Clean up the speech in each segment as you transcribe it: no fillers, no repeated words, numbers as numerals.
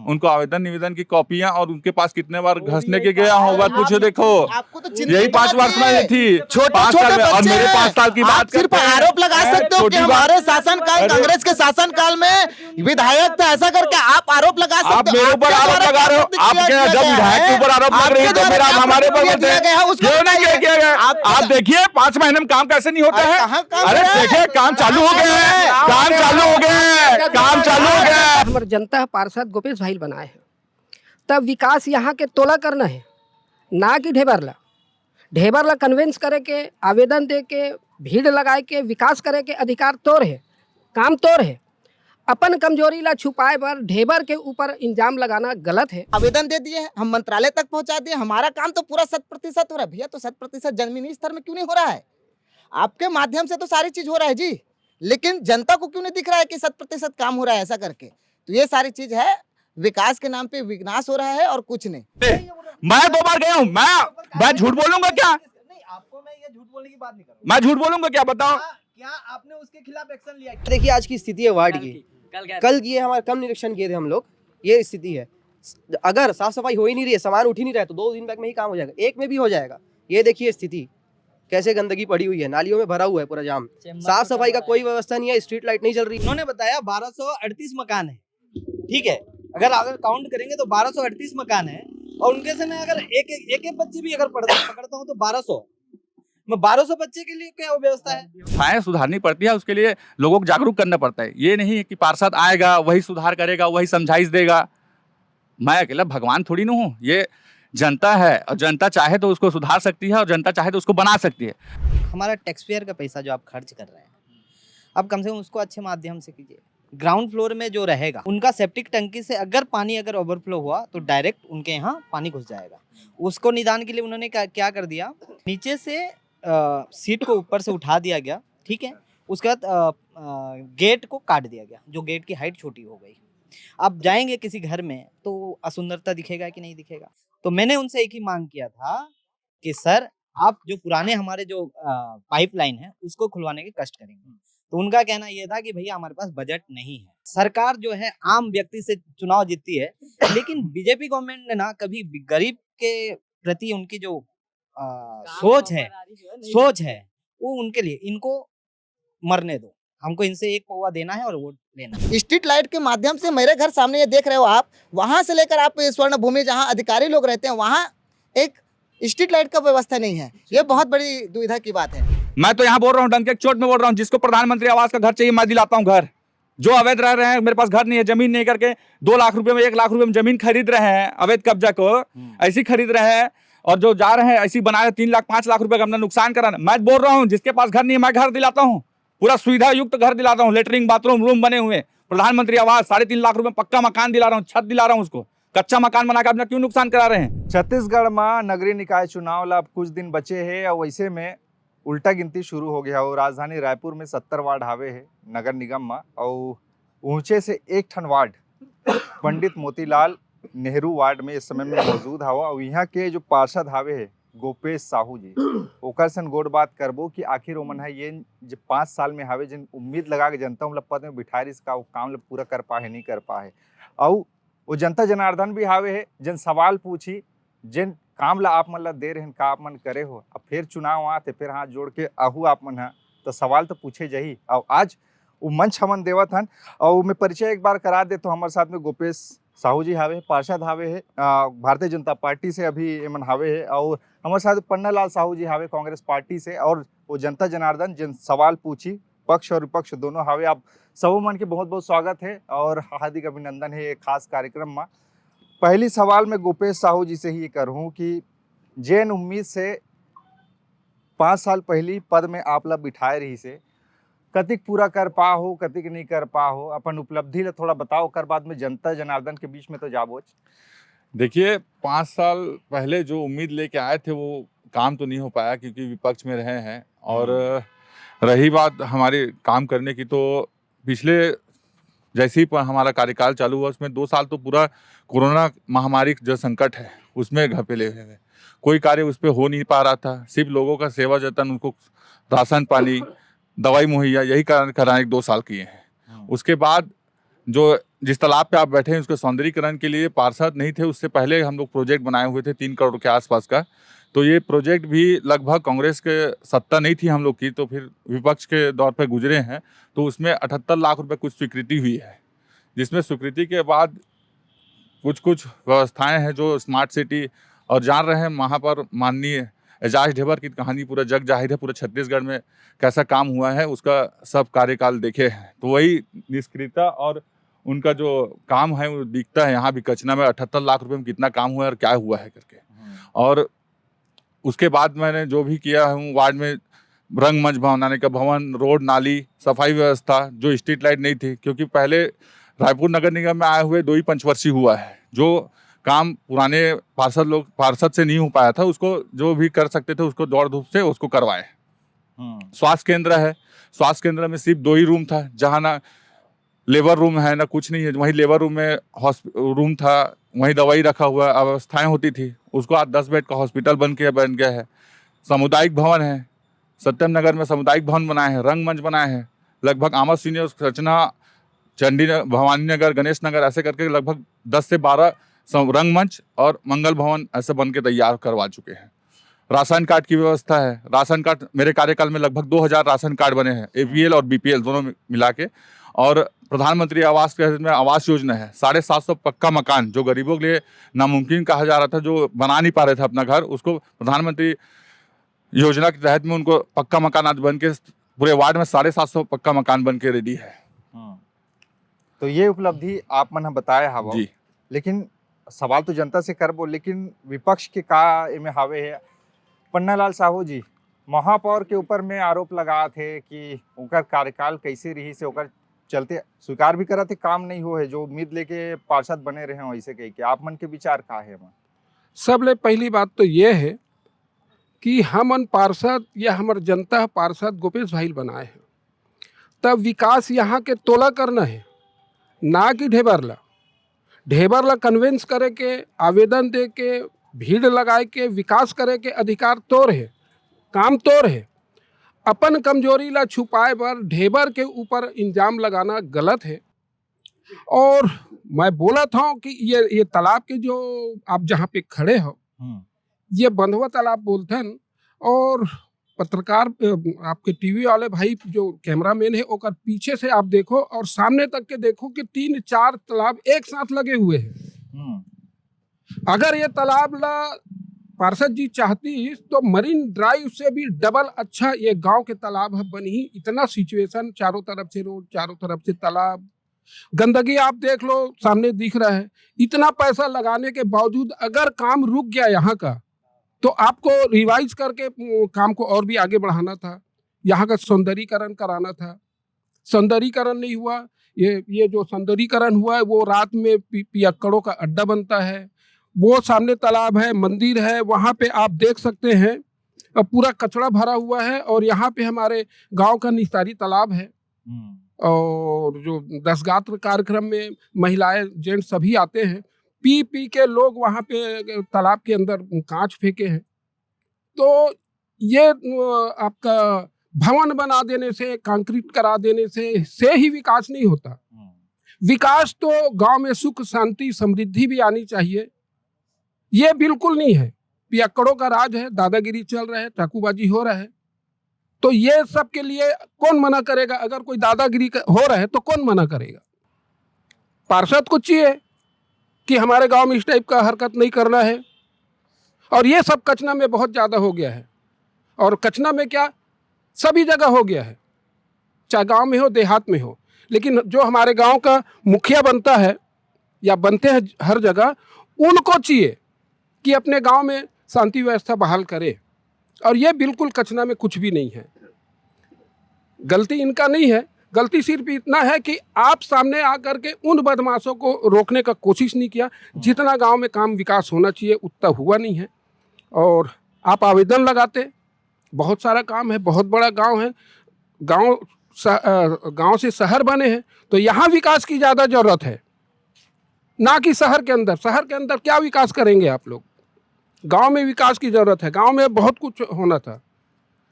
उनको आवेदन निवेदन की कॉपियां और उनके पास कितने बार घसने के गया होगा कुछ देखो। आपको तो यही 5 वर्ष में थी, छोटे 5 साल में, और बच्चे मेरे 5 साल की आप बात सिर्फ करते हैं। आरोप लगा सकते हो कि छोटी हमारे बात- शासनकाल, अरे- कांग्रेस के शासनकाल में विधायक था, ऐसा करके आप आरोप लगा सकते हो। आप मेरे ऊपर आरोप लगा रहे हो, आपके जब विधायक के ऊपर आरोप लग रही है तो फिर आप हमारे ऊपर बोलते हैं क्यों नहीं किया गया? आप देखिए 5 महीने में काम कैसे नहीं होता है। अरे देखिए काम चालू हो गए हैं, काम चालू हो गए हैं, काम चालू हो गया है। हमारे जनता पार्षद गोपेश भाई बनाए हैं, तब विकास यहाँ के तोला करना है, ना कि ढेबरला कन्विंस करे के, आवेदन दे के, भीड़ लगाए के विकास करे के अधिकार तोर है, काम तोर है। अपन कमजोरी ला छुपाए पर ढेबर के ऊपर इंजाम लगाना गलत है। आवेदन दे दिए, हम मंत्रालय तक पहुंचा दिए, हमारा काम तो पूरा 100% हो रहा है। भैया तो 100% जमीनी स्तर में क्यों नहीं हो रहा है? आपके माध्यम से तो सारी चीज हो रहा है जी, लेकिन जनता को क्यों नहीं दिख रहा है कि 100% काम हो रहा है ऐसा करके? तो ये सारी चीज है, विकास के नाम पे विनाश हो रहा है और कुछ नहीं। मैं 2 बार गया हूँ, मैं झूठ बोलूंगा क्या? नहीं, आपको मैं ये झूठ बोलने की बात नहीं कर रहा मैं झूठ बोलूंगा क्या, बताओ? क्या आपने उसके खिलाफ एक्शन लिया? देखिए आज की स्थिति है वार्ड की, कल ये हमारे कम निरीक्षण किए थे हम लोग, ये स्थिति है। अगर साफ सफाई हो ही नहीं रही है, सामान उठ ही नहीं रहा है, तो 2 दिन बैग में ही काम हो जाएगा, एक में भी हो जाएगा। ये देखिए स्थिति कैसे गंदगी पड़ी हुई है, नालियों में भरा हुआ है पूरा जाम, साफ सफाई का कोई व्यवस्था नहीं है, स्ट्रीट लाइट नहीं चल रही। उन्होंने बताया 1238 मकान है, ठीक है, अगर काउंट करेंगे तो 1238 मकान है, और उनके से मैं अगर एक बच्चे भी अगर पकड़ता हूँ तो 1200 है। मैं 1200 बच्चे के लिए क्या व्यवस्था है? व्यवस्थाएं सुधारनी पड़ती है, उसके लिए लोगों को जागरूक करना पड़ता है। ये नहीं है कि पार्षद आएगा वही सुधार करेगा, वही समझाइश देगा। मैं अकेला भगवान थोड़ी ना हूँ, ये जनता है और जनता चाहे तो उसको सुधार सकती है और जनता चाहे तो उसको बना सकती है। हमारा टैक्स पेयर का पैसा जो आप खर्च कर रहे हैं, अब कम से कम उसको अच्छे माध्यम से कीजिए। ग्राउंड फ्लोर में जो रहेगा उनका सेप्टिक टंकी से अगर पानी ओवरफ्लो हुआ तो डायरेक्ट उनके यहाँ पानी घुस जाएगा। उसको निदान के लिए उन्होंने क्या कर दिया, नीचे से सीट को ऊपर से उठा दिया गया, ठीक है, उसके बाद गेट को काट दिया गया, जो गेट की हाइट छोटी हो गई। अब जाएंगे किसी घर में तो असुंदरता दिखेगा कि नहीं दिखेगा? तो मैंने उनसे एक ही मांग किया था कि सर आप जो पुराने हमारे जो पाइपलाइन है उसको खुलवाने के कष्ट करेंगे। तो उनका कहना यह था कि भैया हमारे पास बजट नहीं है। सरकार जो है आम व्यक्ति से चुनाव जीतती है, लेकिन बीजेपी गवर्नमेंट ने ना कभी गरीब के प्रति उनकी जो सोच है वो उनके लिए, इनको मरने दो, हमको इनसे 1 पौवा देना है और वोट लेना है। स्ट्रीट लाइट के माध्यम से मेरे घर सामने ये देख रहे हो आप, वहां से लेकर आप स्वर्ण भूमि जहां अधिकारी लोग रहते हैं वहां एक स्ट्रीट लाइट का व्यवस्था नहीं है। ये बहुत बड़ी दुविधा की बात है। मैं तो यहाँ बोल रहा हूँ, डंके चोट में बोल रहा हूँ, जिसको प्रधानमंत्री आवास का घर चाहिए मैं दिलाता हूँ घर। जो अवैध रह रहे हैं, मेरे पास घर नहीं है, जमीन नहीं करके 2 लाख रुपए में 1 लाख रुपए में जमीन खरीद रहे हैं, अवैध कब्जा को ऐसी खरीद रहे हैं, और जो जा रहे हैं ऐसी बना रहे 3 लाख 5 लाख रुपए का अपना नुकसान करा। मैं बोल रहा हूँ जिसके पास घर नहीं है मैं घर दिलाता हूँ, पूरा सुविधा युक्त घर दिलाता हूँ, लेटरिन बाथरूम रूम बने हुए, प्रधानमंत्री आवास 3.5 लाख रुपए पक्का मकान दिला रहा हूँ, छत दिला रहा हूँ उसको। कच्चा मकान बनाकर अपना क्यों नुकसान करा रहे हैं? छत्तीसगढ़ में नगरीय निकाय चुनाव ला अब कुछ दिन बचे हैं और वैसे में उल्टा गिनती शुरू हो गया और राजधानी रायपुर में 70 वार्ड हावे है नगर निगम में, और ऊंचे से 1 ठन वार्ड पंडित मोतीलाल नेहरू वार्ड में इस समय में मौजूद हवा। और यहाँ के जो पार्षद हावे है गोपेश साहू जी, ओकर सन गोड़ बात करबो कि आखिर ओमन है ये जो 5 साल में हावे जिन उम्मीद लगा के जनता मतलब पद में बिठाए इसका वो काम पूरा कर पाए नहीं कर पाए, और वो जनता जनार्दन भी हावे है जिन सवाल पूछी जिन काम ला आप मन ला दे रहे का आप मन करे हो। अब फिर चुनाव आते फिर हाथ जोड़ के आहू आप मन है तो सवाल तो पूछे जही। और आज वो मंच हमन देवत हन, और मैं परिचय एक बार करा दे तो हमारे साथ में गोपेश साहू जी हावे, पार्षद हावे है भारतीय जनता पार्टी से अभी एमन हावे है, और हमारे साथ पन्नालाल साहू जी हावे कांग्रेस पार्टी से, और वो जनता जनार्दन जिन सवाल पूछी पक्ष और विपक्ष दोनों हावे। आप सब मन के बहुत बहुत स्वागत है और हार्दिक अभिनंदन है एक खास कार्यक्रम में। पहली सवाल मैं गोपेश साहू जी से ही करूँ कि जैन उम्मीद से 5 साल पहली पद में आप ला बिठाए रही से कतिक पूरा कर पा हो कतिक नहीं कर पा हो, अपन उपलब्धि ला थोड़ा बताओ, कर बाद में जनता जनार्दन के बीच में तो जाबोच। देखिए 5 साल पहले जो उम्मीद लेके आए थे वो काम तो नहीं हो पाया क्योंकि विपक्ष में रहे हैं, और रही बात हमारे काम करने की, तो पिछले जैसे ही हमारा कार्यकाल चालू हुआ उसमें 2 साल तो पूरा कोरोना महामारी जो संकट है उसमें घपेले हुए हैं, कोई कार्य उस पर हो नहीं पा रहा था। सिर्फ लोगों का सेवा जतन, उनको राशन पानी दवाई मुहैया यही कराने 2 साल किए हैं। उसके बाद जो जिस तालाब पे आप बैठे हैं उसके सौंदर्यीकरण के लिए पार्षद नहीं थे, उससे पहले हम लोग प्रोजेक्ट बनाए हुए थे 3 करोड़ के आसपास का। तो ये प्रोजेक्ट भी लगभग कांग्रेस के सत्ता नहीं थी हम लोग की, तो फिर विपक्ष के दौर पे गुजरे हैं, तो उसमें 78 लाख रुपए कुछ स्वीकृति हुई है, जिसमें स्वीकृति के बाद कुछ व्यवस्थाएं हैं जो स्मार्ट सिटी, और जान रहे हैं वहाँ पर माननीय एजाज ढेबर की कहानी पूरा जग जाहिर है, पूरे छत्तीसगढ़ में कैसा काम हुआ है उसका सब कार्यकाल देखे हैं। तो वही निष्क्रियता और उनका जो काम है वो दिखता है यहाँ भी। कचना में 78 लाख रुपए में कितना काम हुआ है और क्या हुआ है करके। और उसके बाद मैंने जो भी किया हूँ वार्ड में, रंगमंच बनाने का, भवन, रोड, नाली, सफाई व्यवस्था, जो स्ट्रीट लाइट नहीं थी, क्योंकि पहले रायपुर नगर निगम में आए हुए 2 ही पंचवर्षीय हुआ है, जो काम पुराने पार्षद से नहीं हो पाया था, उसको जो भी कर सकते थे उसको दौड़ धूप से उसको करवाए। स्वास्थ्य केंद्र है, स्वास्थ्य केंद्र में सिर्फ 2 ही रूम था, जहाँ ना लेबर रूम है ना कुछ नहीं है। वहीं लेबर रूम में रूम था, वहीं दवाई रखा हुआ अवस्थाएं होती थी, उसको आज 10 बेड का हॉस्पिटल बन गया है। सामुदायिक भवन है, सत्यम नगर में सामुदायिक भवन बनाए हैं, रंगमंच बनाए हैं, लगभग आमद सीनियर, रचना, चंडी, भवानी नगर, गणेश नगर, ऐसे करके लगभग 10 से 12 रंगमंच और मंगल भवन ऐसे बन के तैयार करवा चुके हैं। राशन कार्ड की व्यवस्था है, राशन कार्ड मेरे कार्यकाल में लगभग 2000 राशन कार्ड बने हैं, APL और BPL दोनों मिला के। और प्रधानमंत्री आवास के में आवास योजना है, 750 पक्का मकान, जो गरीबों के लिए नामुमकिन कहा जा रहा था, जो बना नहीं पा रहे थे अपना घर, उसको प्रधानमंत्री योजना के तहत में उनको पक्का मकान आज बन के पूरे वार्ड में 750 पक्का मकान बन के रेडी है। तो ये उपलब्धि आप मन बताए हवा जी। लेकिन सवाल तो जनता से करबो, लेकिन विपक्ष के का में हावे है। पन्नालाल साहू जी महापौर के ऊपर में आरोप लगा थे कि उनका कार्यकाल कैसे रही से ओकर चलते स्वीकार भी करा थे काम नहीं हो है, जो उम्मीद लेके पार्षद बने रहे वैसे कही के आप मन के विचार का है? सबले पहली बात तो ये है कि हमन पार्षद या हमार जनता पार्षद गोपेश भाई बनाए हैं, तब विकास यहाँ के तोला करना है, ना कि ढेबरला कन्वेंस करे के, आवेदन दे के, भीड़ लगाए के विकास करे के अधिकार तोर है, काम तोर है। अपन कमजोरी ला छुपाए पर ढेबर के ऊपर इल्जाम लगाना गलत है। और मैं बोला था कि ये तालाब के जो आप जहाँ पे खड़े हो, ये बंधुआ तालाब बोलते हैं। और पत्रकार आपके टीवी वाले भाई जो कैमरामैन है, ओकर पीछे से आप देखो और सामने तक के देखो कि 3-4 तालाब एक साथ लगे हुए हैं। अगर ये तालाब ला पार्षद जी चाहती तो मरीन ड्राइव से भी डबल अच्छा ये गांव के तालाब है बनी। इतना सिचुएशन, चारों तरफ से रोड, चारों तरफ से तालाब, गंदगी आप देख लो सामने दिख रहा है। इतना पैसा लगाने के बावजूद अगर काम रुक गया यहाँ का, तो आपको रिवाइज करके काम को और भी आगे बढ़ाना था, यहाँ का सौंदर्यीकरण कराना था। सौंदर्यीकरण नहीं हुआ। ये जो सौंदर्यीकरण हुआ है वो रात में पियक्कड़ों का अड्डा बनता है। वो सामने तालाब है, मंदिर है, वहाँ पे आप देख सकते हैं पूरा कचरा भरा हुआ है। और यहाँ पे हमारे गांव का निस्तारी तालाब है। और जो 10 गात्र कार्यक्रम में महिलाएं जेंट्स सभी आते हैं, पी के लोग वहाँ पे तालाब के अंदर कांच फेंके हैं। तो ये आपका भवन बना देने से, कंक्रीट करा देने से ही विकास नहीं होता। विकास तो गांव में सुख शांति समृद्धि भी आनी चाहिए। ये बिल्कुल नहीं है। पियक्कड़ों का राज है, दादागिरी चल रहा है, चाकूबाजी हो रहा है। तो ये सब के लिए कौन मना करेगा? अगर कोई दादागिरी हो रहा है तो कौन मना करेगा? पार्षद को चाहिए कि हमारे गांव में इस टाइप का हरकत नहीं करना है। और ये सब कचना में बहुत ज़्यादा हो गया है। और कचना में क्या, सभी जगह हो गया है, चाहे गांव में हो देहात में हो। लेकिन जो हमारे गांव का मुखिया बनता है या बनते हैं हर जगह, उनको चाहिए कि अपने गांव में शांति व्यवस्था बहाल करे। और ये बिल्कुल कचना में कुछ भी नहीं है। गलती इनका नहीं है, गलती सिर्फ इतना है कि आप सामने आकर के उन बदमाशों को रोकने का कोशिश नहीं किया। जितना गांव में काम विकास होना चाहिए उतना हुआ नहीं है। और आप आवेदन लगाते, बहुत सारा काम है, बहुत बड़ा गांव है, गांव से शहर बने हैं, तो यहाँ विकास की ज़्यादा ज़रूरत है, ना कि शहर के अंदर। शहर के अंदर क्या विकास करेंगे आप लोग? गांव में विकास की ज़रूरत है। गांव में बहुत कुछ होना था,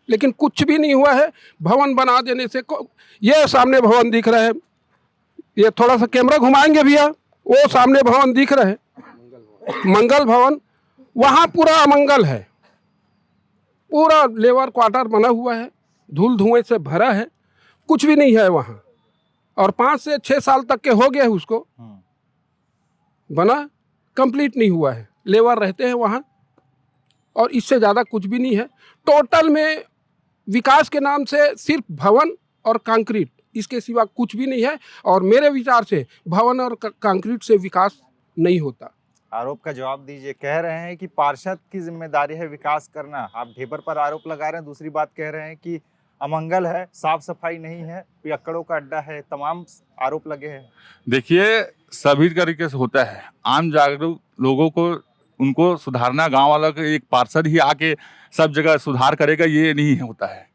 लेकिन कुछ भी नहीं हुआ है। भवन बना देने से ये सामने भवन दिख रहा है, ये थोड़ा सा कैमरा घुमाएंगे भैया, वो सामने भवन दिख रहे मंगल भवन, वहाँ पूरा अमंगल है, पूरा लेबर क्वार्टर बना हुआ है, धूल धुएं से भरा है, कुछ भी नहीं है वहाँ। और 5 से 6 साल तक के हो गए उसको बना, कंप्लीट नहीं हुआ है, लेबर रहते हैं वहाँ, और इससे ज़्यादा कुछ भी नहीं है। टोटल में विकास के नाम से सिर्फ भवन और कंक्रीट, इसके सिवा कुछ भी नहीं है। और मेरे विचार से भवन और कंक्रीट से विकास नहीं होता। आरोप का जवाब दीजिए। कह रहे हैं कि पार्षद की जिम्मेदारी है विकास करना, आप ढेबर पर आरोप लगा रहे हैं। दूसरी बात कह रहे हैं कि अमंगल है, साफ सफाई नहीं है, पियक्कड़ों का अड्डा है, तमाम आरोप लगे हैं। देखिए, सभी तरीके से होता है। आम जागरूक लोगों को उनको सुधारना, गांव वाला को एक पार्षद ही आके सब जगह सुधार करेगा, ये नहीं होता है।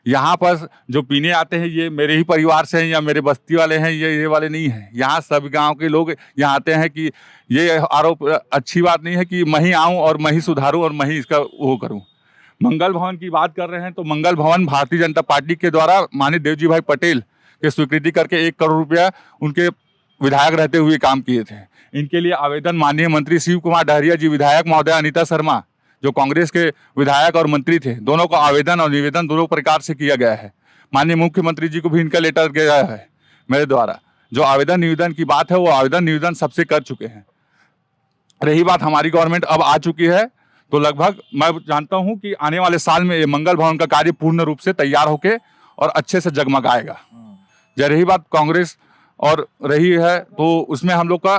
यहाँ पर जो पीने आते हैं ये मेरे ही परिवार से हैं या मेरे बस्ती वाले हैं, ये वाले नहीं हैं। यहाँ सब गांव के लोग यहाँ आते हैं कि ये आरोप अच्छी बात नहीं है कि मैं ही आऊँ और मैं ही सुधारूँ और मैं ही इसका वो करूँ। मंगल भवन की बात कर रहे हैं तो मंगल भवन भारतीय जनता पार्टी के द्वारा माननीय देवजी भाई पटेल के स्वीकृति करके 1 करोड़ रुपया उनके विधायक रहते हुए काम किए थे। इनके लिए आवेदन माननीय मंत्री शिव कुमार डहरिया जी, विधायक महोदय अनीता शर्मा जो कांग्रेस के विधायक और मंत्री थे, दोनों को आवेदन और निवेदन दोनों प्रकार से किया गया है। माननीय मुख्यमंत्री जी को भी इनका लेटर गया है मेरे द्वारा। जो आवेदन निवेदन की बात है वो आवेदन निवेदन सबसे कर चुके हैं। रही बात हमारी गवर्नमेंट अब आ चुकी है तो लगभग मैं जानता हूं कि आने वाले साल में ये मंगल भवन का कार्य पूर्ण रूप से तैयार होके और अच्छे से जगमगाएगा। जब रही बात कांग्रेस और रही है तो उसमें हम लोग का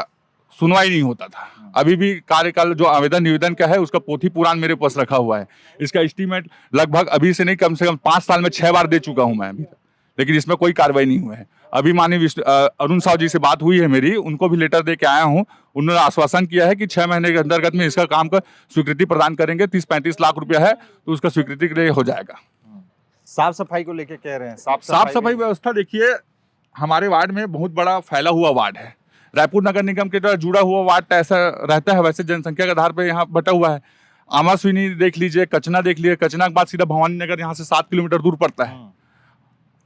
सुनवाई नहीं होता था। अभी भी कार्यकाल जो आवेदन निवेदन का है उसका पोथी पुराण मेरे पास रखा हुआ है। इसका एस्टीमेट लगभग अभी से नहीं कम से कम 5 साल में 6 बार दे चुका हूं मैं अभी तक, लेकिन इसमें कोई कार्रवाई नहीं हुआ है। अभी माननीय अरुण साहु जी से बात हुई है मेरी, उनको भी लेटर दे के आया हूं। उन्होंने आश्वासन किया है कि 6 महीने के अंतर्गत में इसका काम का स्वीकृति प्रदान करेंगे। 30-35 लाख रुपया है तो उसका स्वीकृति के लिए हो जाएगा। साफ सफाई को लेके कह रहे हैं, साफ सफाई व्यवस्था देखिए, हमारे वार्ड में बहुत बड़ा फैला हुआ वार्ड है। रायपुर नगर निगम के द्वारा जुड़ा हुआ वार्ड ऐसा रहता है, वैसे जनसंख्या के आधार पर यहाँ बटा हुआ है। आमास्विनी देख लीजिए, कचना देख लीजिए, कचना के बाद सीधा भवानी नगर यहाँ से 7 किलोमीटर दूर पड़ता है।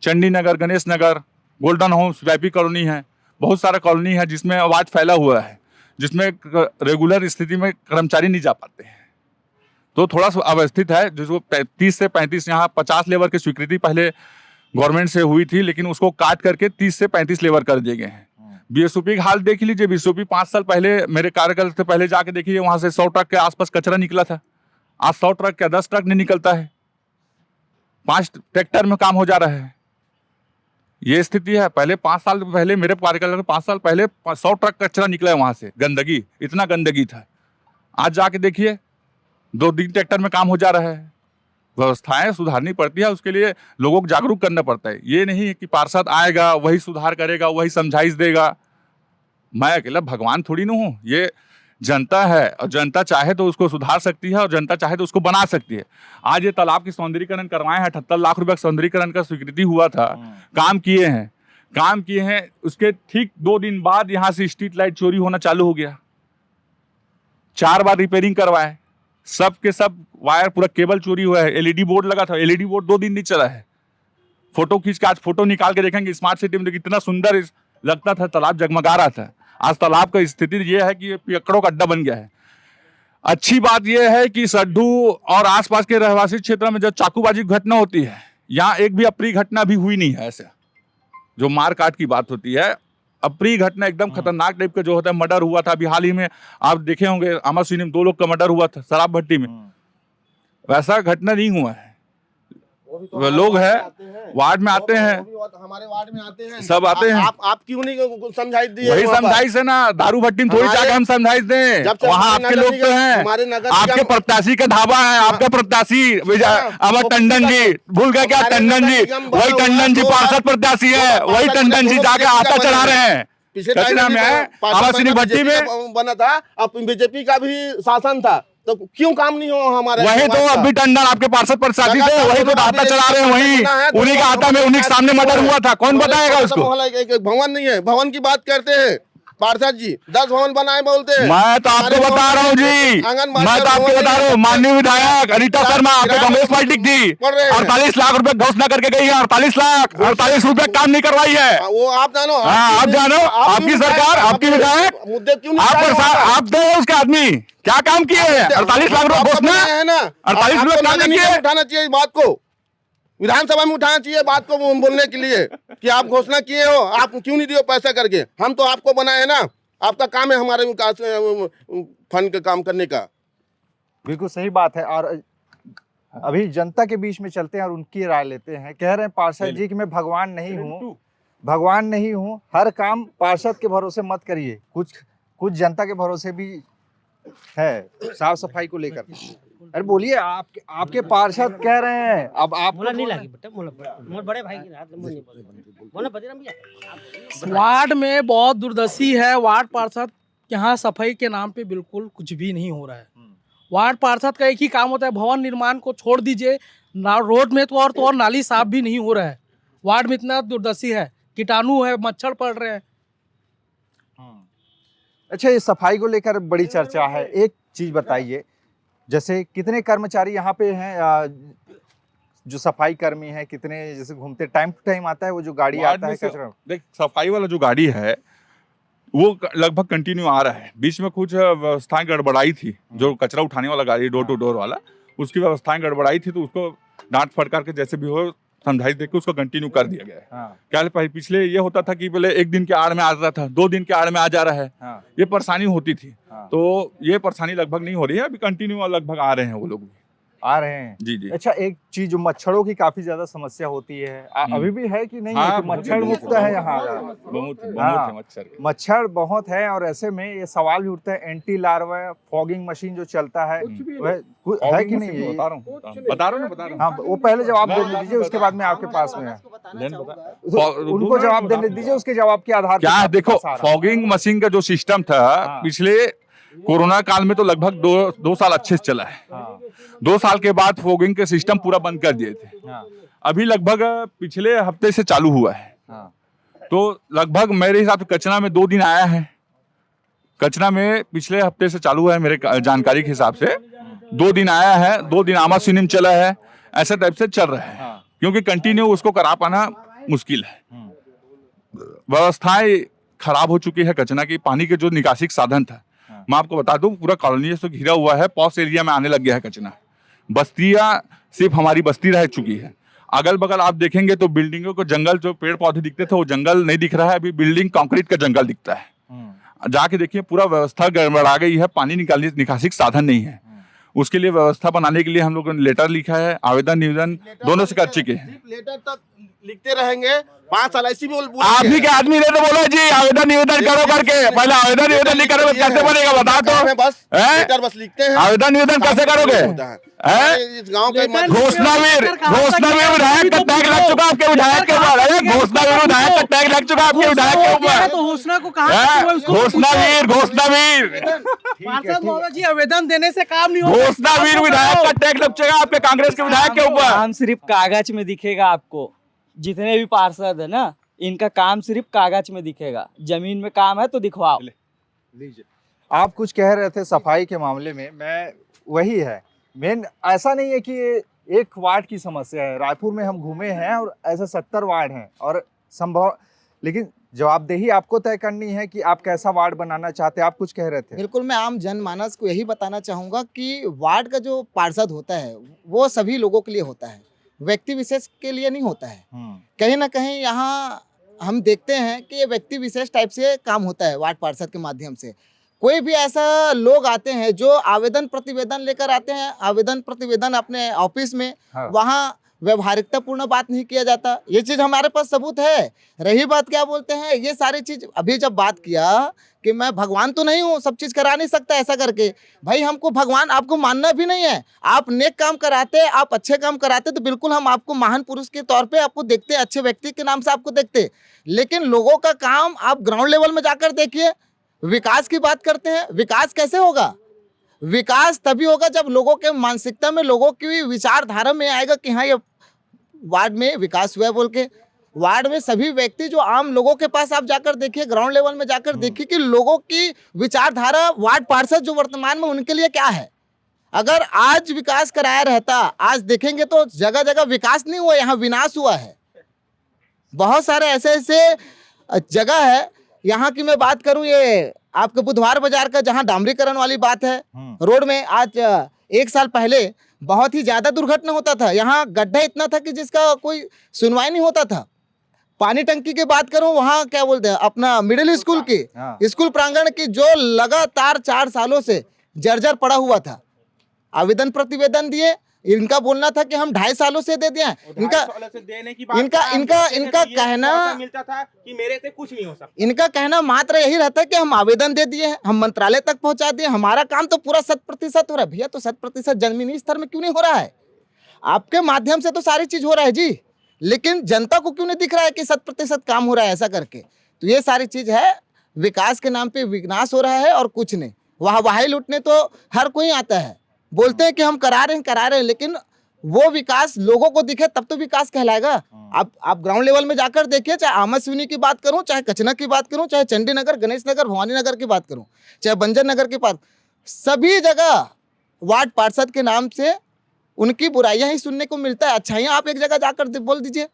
चंडी नगर, Ganesh Nagar, golden Holmes, वैपी colony है, बहुत सारा कॉलोनी है जिसमें वार्ड फैला हुआ है, जिसमें रेगुलर स्थिति में कर्मचारी नहीं जा पाते हैं। तो थोड़ा सा अवस्थित है, जिसको 30 से 35 यहाँ 50 लेबर की स्वीकृति पहले गवर्नमेंट से हुई थी, लेकिन उसको काट करके 30 से 35 लेबर कर दिए गए हैं। बीएसओपी का हाल देख लीजिए। बीएसओपी 5 साल पहले मेरे कार्यकाल से पहले जाके देखिए, वहां से 100 ट्रक के आसपास कचरा निकला था। आज 100 ट्रक क्या 10 ट्रक नहीं निकलता है, 5 ट्रैक्टर में काम हो जा रहा है। ये स्थिति है। पहले 5 साल पहले मेरे कार्यकाल के 5 साल पहले 100 ट्रक कचरा निकला है वहां से, गंदगी, इतना गंदगी था। आज जाके देखिए 2-3 ट्रैक्टर में काम हो जा रहा है। व्यवस्थाएं सुधारनी पड़ती है, उसके लिए लोगों को जागरूक करना पड़ता है। ये नहीं है कि पार्षद आएगा वही सुधार करेगा, वही समझाइश देगा। मैं अकेला भगवान थोड़ी ना हूँ, ये जनता है और जनता चाहे तो उसको सुधार सकती है और जनता चाहे तो उसको बना सकती है। आज ये तालाब की सौंदर्यीकरण करवाए हैं, 78 लाख रुपए का सौंदर्यीकरण का स्वीकृति हुआ था, काम किए हैं। उसके ठीक 2 दिन बाद यहाँ से स्ट्रीट लाइट चोरी होना चालू हो गया। 4 बार रिपेयरिंग करवाए, सब के सब वायर पूरा केबल चोरी हुआ है। एलईडी बोर्ड लगा था, एलईडी बोर्ड 2 दिन नहीं चला है। फोटो खींच के आज फोटो निकाल के देखेंगे स्मार्ट सिटी में, कितना सुंदर लगता था, तालाब जगमगा रहा था। आज तालाब का स्थिति ये है कि ये पियक्कड़ों का अड्डा बन गया है। अच्छी बात यह है कि सड्डू और आसपास के रहवासी क्षेत्र में जब चाकूबाजी घटना होती है, यहाँ एक भी अप्रिय घटना भी हुई नहीं है। ऐसे जो मार काट की बात होती है, अप्रिय घटना एकदम खतरनाक टाइप का जो होता है, मर्डर हुआ था अभी हाल ही में, आप देखे होंगे आमास्विनी में 2 लोग का मर्डर हुआ था शराब भट्टी में, वैसा घटना नहीं हुआ है। वो लोग हैं वार्ड में आते हैं, हमारे वार्ड में आते हैं, सब आते हैं। आप क्यों नहीं समझाइश दी? वही समझाइश है ना, दारू भट्टी में थोड़ी जाके हम समझाइश दें। वहाँ आपके लोग तो हैं, आपके प्रत्याशी का ढाबा है, आपका प्रत्याशी अमर टंडन जी, भूल गए क्या? टंडन जी, वही टंडन जी पार्षद प्रत्याशी है, वही टंडन जी जाके आटा चढ़ा रहे हैं। कचरा में है, आवासीय भट्टी में बना था, अब बीजेपी का भी शासन था, तो क्यों काम नहीं हो हमारे? वही तो अब भी टंडन आपके पार्षद प्रत्याशी थे, वही तो आटा चला रहे हैं, वही उन्हीं का आटा में उन्हीं के सामने मर्डर हुआ था। कौन बताएगा उसको? भवन नहीं है, भवन की बात करते हैं पार्षद जी 10 भवन बनाए बोलते हैं। मैं तो आपको बता रहा हूँ जी, मैं तो आपको बता रहा हूँ, माननीय विधायक अनीता शर्मा आपके कांग्रेस पार्टी की थी, 48 लाख रुपए घोषणा करके गई है। 48 रुपए काम नहीं करवाई है। वो आप जानो, हाँ, आप जानो, आपकी सरकार, आपकी विधायक, मुद्दे क्यों आप दो उसके आदमी क्या काम किए हैं? 48 लाख रुपए घोषणा है ना, 48 रुपए काम नहीं किए। उठाना चाहिए इस बात को, विधानसभा में उठाना चाहिए बात को बोलने के लिए कि आप घोषणा किए हो, आप क्यों नहीं दिए पैसा करके? हम तो आपको बनाए ना, आपका काम है हमारे विकास फंड का काम करने का। बिल्कुल सही बात है। और अभी जनता के बीच में चलते हैं और उनकी राय लेते हैं। कह रहे हैं पार्षद जी कि मैं भगवान नहीं हूँ, हर काम पार्षद के भरोसे मत करिए, कुछ जनता के भरोसे भी है साफ सफाई को लेकर। अरे बोलिए, आपके पार्षद कह रहे हैं, अब आप नहीं लगी बेटा, मोर बड़े भाई की रात बोला बजरंग भैया। वार्ड में बहुत दुर्दशा है। वार्ड पार्षद यहाँ सफाई के नाम पे बिल्कुल कुछ भी नहीं हो रहा है। वार्ड पार्षद का एक ही काम होता है, भवन निर्माण को छोड़ दीजिए ना, रोड में तो और नाली साफ भी नहीं हो रहा है। वार्ड में इतना दुर्दशा है, कीटाणु है, मच्छर पड़ रहे हैं। अच्छा, ये सफाई को लेकर बड़ी चर्चा है। एक चीज बताइए, जैसे कितने कर्मचारी यहाँ पे हैं जो सफाई कर्मी हैं, कितने जैसे घूमते टाइम टू टाइम आता है वो जो गाड़ी आता है कचरा? देख, सफाई वाला जो गाड़ी है वो लगभग कंटिन्यू आ रहा है। बीच में कुछ व्यवस्थाएं गड़बड़ाई थी, जो कचरा उठाने वाला गाड़ी डोर टू डोर वाला, उसकी व्यवस्थाएं गड़बड़ाई थी, तो उसको डांट फटकार के जैसे भी हो समझाइश देके उसको कंटिन्यू कर दिया गया है। क्या पिछले ये होता था कि पहले एक दिन के आड़ में आ रहा था, 2 दिन के आड़ में आ जा रहा है, ये परेशानी होती थी। तो ये परेशानी लगभग नहीं हो रही है, अभी कंटिन्यू लगभग आ रहे हैं वो लोग आ रहे हैं। जी जी। अच्छा, एक चीज जो मच्छरों की काफी ज्यादा समस्या होती है, अभी भी है कि नहीं? हाँ, है कि मच्छर मुक्त है यहाँ? बहुत हाँ, मच्छर मच्छर बहुत है। और ऐसे में ये सवाल भी उठता है, एंटी लार्वा फॉगिंग मशीन जो चलता है वह है कि नहीं? बता रहा हूँ। हाँ, वो पहले जवाब देने दीजिए, उसके बाद में आपके पास में है, उनको जवाब देने दीजिए, उसके जवाब के आधार क्या देखो, फॉगिंग मशीन का जो सिस्टम था पिछले कोरोना काल में तो लगभग 2 साल अच्छे से चला है। 2 साल के बाद फॉगिंग के सिस्टम पूरा बंद कर दिए थे। अभी लगभग पिछले हफ्ते से चालू हुआ है। तो लगभग मेरे हिसाब से कचरा में 2 दिन आया है। कचरा में पिछले हफ्ते से चालू है, मेरे जानकारी के हिसाब से 2 दिन आया है, 2 दिन आमा सिनिम चला है, ऐसे टाइप से चल रहा है। क्योंकि कंटिन्यू उसको करा पाना मुश्किल है। व्यवस्थाएं खराब हो चुकी है कचरा की। पानी के जो निकासी साधन था, मैं आपको बता दूं, पूरा कॉलोनी से घिरा हुआ है, पॉश एरिया में आने लग गया है कचरा। बस्तियां सिर्फ हमारी बस्ती रह चुकी है। अगल बगल आप देखेंगे तो बिल्डिंगों को, जंगल जो पेड़ पौधे दिखते थे वो जंगल नहीं दिख रहा है, अभी बिल्डिंग कंक्रीट का जंगल दिखता है। जाके देखिए, पूरा व्यवस्था गड़बड़ा गई है, पानी निकासी साधन नहीं है। उसके लिए व्यवस्था बनाने के लिए हम लोगों ने लेटर लिखा है, आवेदन निवेदन दोनों से कर चुके हैं। लेटर तक लिखते रहेंगे, 5 साल ऐसी भी आप ही के आदमी ने तो बोला जी आवेदन निवेदन करो करके। पहले आवेदन निवेदन नहीं करोगे कैसे बनेगा बता दो। बस लिखते हैं, आवेदन निवेदन कैसे करोगे? इस गांव के घोषणावीर विधायक का टैग लग चुका आपके विधायक के ऊपर। घोषणावीर विधायक का टैग लग चुका आपके विधायक के ऊपर। तो घोषणा को कहा, घोषणावीर पार्षद महोदय जी, आवेदन देने से काम नहीं होगा। घोषणावीर विधायक का टैग लग चुका आपके कांग्रेस के विधायक के ऊपर। काम सिर्फ कागज में दिखेगा आपको। जितने भी पार्षद है ना, इनका काम सिर्फ कागज में दिखेगा, जमीन में काम है तो दिखवाओ। आप कुछ कह रहे थे सफाई के मामले में, मैं वही है मेन। ऐसा नहीं है कि ये एक वार्ड की समस्या है। रायपुर में हम घूमे हैं और ऐसे 70 वार्ड हैं और संभव, लेकिन जवाबदेही आपको तय करनी है कि आप कैसा वार्ड बनाना चाहते हैं। आप कुछ कह रहे थे। बिल्कुल, मैं आम जनमानस को यही बताना चाहूँगा कि वार्ड का जो पार्षद होता है वो सभी लोगों के लिए होता है, व्यक्ति विशेष के लिए नहीं होता है। कहीं ना कहीं यहाँ हम देखते हैं कि ये व्यक्ति विशेष टाइप से काम होता है वार्ड पार्षद के माध्यम से। कोई भी ऐसा लोग आते हैं जो आवेदन प्रतिवेदन लेकर आते हैं, आवेदन प्रतिवेदन अपने ऑफिस में, वहाँ व्यवहारिकता पूर्ण बात नहीं किया जाता। ये चीज़ हमारे पास सबूत है। रही बात क्या बोलते हैं, ये सारी चीज़ अभी जब बात किया कि मैं भगवान तो नहीं हूँ, सब चीज़ करा नहीं सकता ऐसा करके, भाई हमको भगवान आपको मानना भी नहीं है। आप नेक काम कराते, आप अच्छे काम कराते तो बिल्कुल हम आपको महान पुरुष के तौर पे आपको देखते, अच्छे व्यक्ति के नाम से आपको देखते। लेकिन लोगों का काम आप ग्राउंड लेवल में जाकर देखिए। विकास की बात करते हैं, विकास कैसे होगा? विकास तभी होगा जब लोगों के मानसिकता में, लोगों की विचारधारा में आएगा कि हाँ ये वार्ड में विकास हुआ है बोल के। वार्ड में सभी व्यक्ति जो आम लोगों के पास आप जाकर देखिए, ग्राउंड लेवल में जाकर देखिए कि लोगों की विचारधारा, वार्ड पार्षद जो वर्तमान में उनके लिए क्या है। अगर आज विकास कराया रहता, आज देखेंगे तो जगह जगह विकास नहीं हुआ, यहाँ विनाश हुआ है। बहुत सारे ऐसे ऐसे जगह है। यहाँ की मैं बात करूं, ये आपके बुधवार बाजार का जहाँ डामरीकरण वाली बात है, रोड में आज 1 साल पहले बहुत ही ज्यादा दुर्घटना होता था। यहाँ गड्ढा इतना था कि जिसका कोई सुनवाई नहीं होता था। पानी टंकी की बात करूं, वहाँ क्या बोलते हैं अपना मिडिल स्कूल की स्कूल प्रांगण की जो लगातार 4 सालों से जर्जर पड़ा हुआ था। आवेदन प्रतिवेदन दिए, इनका बोलना था कि हम 2.5 सालों से दे दिए। इनका कहना मिलता था कि मेरे से कुछ नहीं हो सकता। इनका कहना मात्र यही रहता है कि हम आवेदन दे दिए हैं, हम मंत्रालय तक पहुंचा दिए, हमारा काम तो पूरा 100% हो रहा है। भैया तो 100% जमीनी स्तर में क्यों नहीं हो रहा है? आपके माध्यम से तो सारी चीज हो रहा है जी, लेकिन जनता को क्यों नहीं दिख रहा है कि 100% काम हो रहा है ऐसा करके? तो ये सारी चीज है, विकास के नाम पे विनाश हो रहा है और कुछ नहीं। वाही लूटने तो हर कोई आता है, बोलते हैं कि हम करा रहे हैं, लेकिन वो विकास लोगों को दिखे तब तो विकास कहलाएगा। आप ग्राउंड लेवल में जाकर देखिए, चाहे आमदसुनी की बात करूं, चाहे कचना की बात करूं, चाहे चंडी नगर, गणेश नगर, भवानी नगर की बात करूं, चाहे बंजर नगर की बात, सभी जगह वार्ड पार्षद के नाम से उनकी बुराइयां ही सुनने को मिलता है। अच्छाइयां आप एक जगह जाकर बोल दीजिए,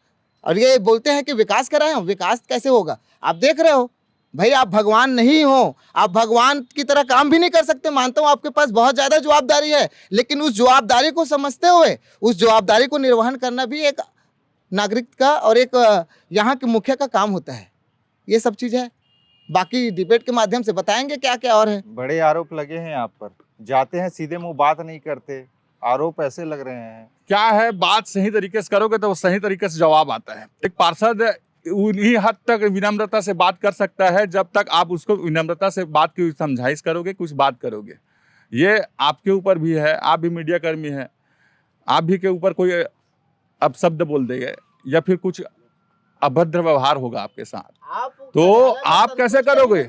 और ये बोलते हैं कि विकास कराए हम। विकास कैसे होगा? आप देख रहे हो भाई, आप भगवान नहीं हो, आप भगवान की तरह काम भी नहीं कर सकते। मानता हूँ आपके पास बहुत ज्यादा जवाबदारी है, लेकिन उस जवाबदारी को समझते हुए उस जवाबदारी को निर्वहन करना भी एक नागरिक का और एक यहाँ के मुखिया का काम होता है। ये सब चीज है, बाकी डिबेट के माध्यम से बताएंगे क्या क्या और है। बड़े आरोप लगे हैं आप पर, जाते हैं सीधे मुंह, बात नहीं करते, आरोप ऐसे लग रहे हैं। क्या है, बात सही तरीके से करोगे तो सही तरीके से जवाब आता है। एक पार्षद उन्हीं हद तक विनम्रता से बात कर सकता है जब तक आप उसको विनम्रता से बात की समझाइश करोगे, कुछ बात करोगे। ये आपके ऊपर भी है, आप भी मीडिया कर्मी हैं, आप भी के ऊपर कोई अपशब्द बोल देंगे या फिर कुछ अभद्र व्यवहार होगा आपके साथ, तो आप कैसे करोगे?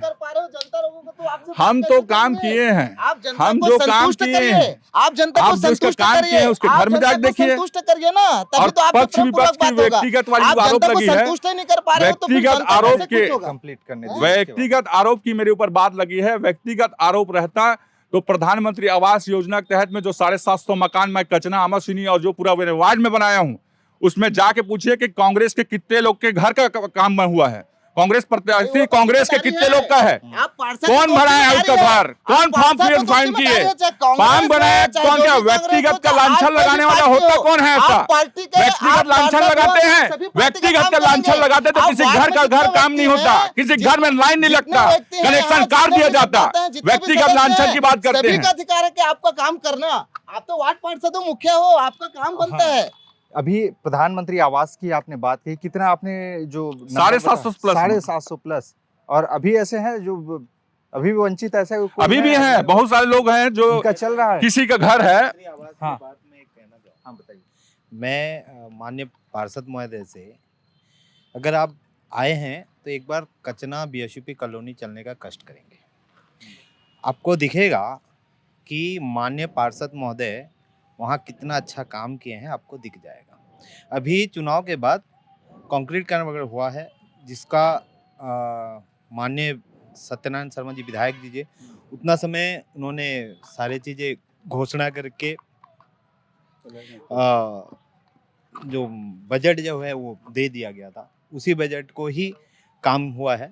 हम तो काम किए हैं, हम जो काम किए हैं, आप जनता को संतुष्ट काम किए हैं उसके घर में जाकर देखिए। संतुष्ट करिए ना, तभी तो आपको पक्ष विपक्ष की व्यक्तिगत वाली आप आरोप जनता को लगी है, संतुष्ट ही नहीं कर पा रहे हो तो फिर व्यक्तिगत जनता आरोप कैसे के खुश होगा? कंप्लीट करने दीजिए। व्यक्तिगत आरोप की मेरे ऊपर बात लगी है। व्यक्तिगत आरोप रहता तो प्रधानमंत्री आवास योजना के तहत में जो 750 मकान मैं कचना, आमाशुनी और जो पूरा मेरे वार्ड में बनाया हूँ, उसमें जाके पूछिए कि कांग्रेस के कितने लोग के घर का काम में हुआ है, कांग्रेस प्रत्याशी कांग्रेस के कितने लोग का है, कौन बनाया उसका घर, कौन फॉर्म फाइन किए, फॉर्म बनाया कौन? क्या व्यक्तिगत का लांछन लगाने वाला होता कौन है ऐसा? व्यक्तिगत लांछन लगाते हैं, व्यक्तिगत का लांछन लगाते तो किसी घर का घर काम नहीं होता, किसी घर में लाइन नहीं लगता, कनेक्शन काट दिया जाता। व्यक्तिगत लांछन की बात करते हैं। अधिकार है कि आपका काम करना, आप तो वार्ड पार्षद हो, मुखिया हो, आपका काम बनता है। अभी प्रधानमंत्री आवास की आपने बात की, कितना आपने जो 750 प्लस, 750 प्लस, और अभी ऐसे हैं जो अभी भी वंचित, ऐसे अभी भी हैं, बहुत सारे लोग हैं जो उनका चल रहा है, किसी का घर है। हाँ बताइए। मैं माननीय पार्षद महोदय से, अगर आप आए हैं तो एक बार कचना BSUP कॉलोनी चलने का कष्ट करेंगे, आपको दिखेगा कि माननीय पार्षद महोदय वहाँ कितना अच्छा काम किए हैं, आपको दिख जाएगा। अभी चुनाव के बाद कंक्रीटीकरण वगैरह हुआ है, जिसका माननीय सत्यनारायण शर्मा जी विधायक जी उतना समय उन्होंने सारी चीज़ें घोषणा करके जो बजट जो है वो दे दिया गया था, उसी बजट को ही काम हुआ है,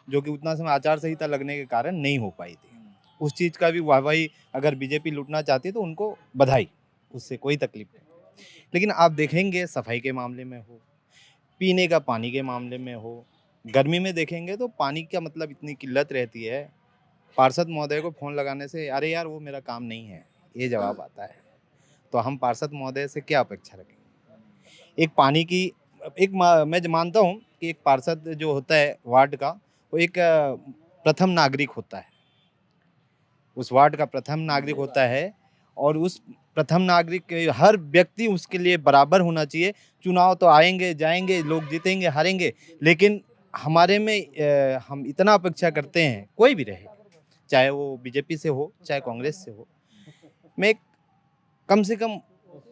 जो कि उतना समय आचार संहिता लगने के कारण नहीं हो पाई थी। उस चीज़ का भी वाहवाही अगर बीजेपी लूटना चाहती है तो उनको बधाई, उससे कोई तकलीफ नहीं। लेकिन आप देखेंगे सफाई के मामले में हो, पीने का पानी के मामले में हो, गर्मी में देखेंगे तो पानी का मतलब इतनी किल्लत रहती है, पार्षद महोदय को फ़ोन लगाने से अरे यार वो मेरा काम नहीं है, ये जवाब आता है। तो हम पार्षद महोदय से क्या अपेक्षा रखेंगे? एक पानी की मैं मानता हूँ कि एक पार्षद जो होता है वार्ड का, वो एक प्रथम नागरिक होता है, उस वार्ड का प्रथम नागरिक होता है, और उस प्रथम नागरिक के हर व्यक्ति उसके लिए बराबर होना चाहिए। चुनाव तो आएंगे जाएंगे, लोग जीतेंगे हारेंगे, लेकिन हमारे में हम इतना अपेक्षा करते हैं, कोई भी रहे, चाहे वो बीजेपी से हो चाहे कांग्रेस से हो, में कम से कम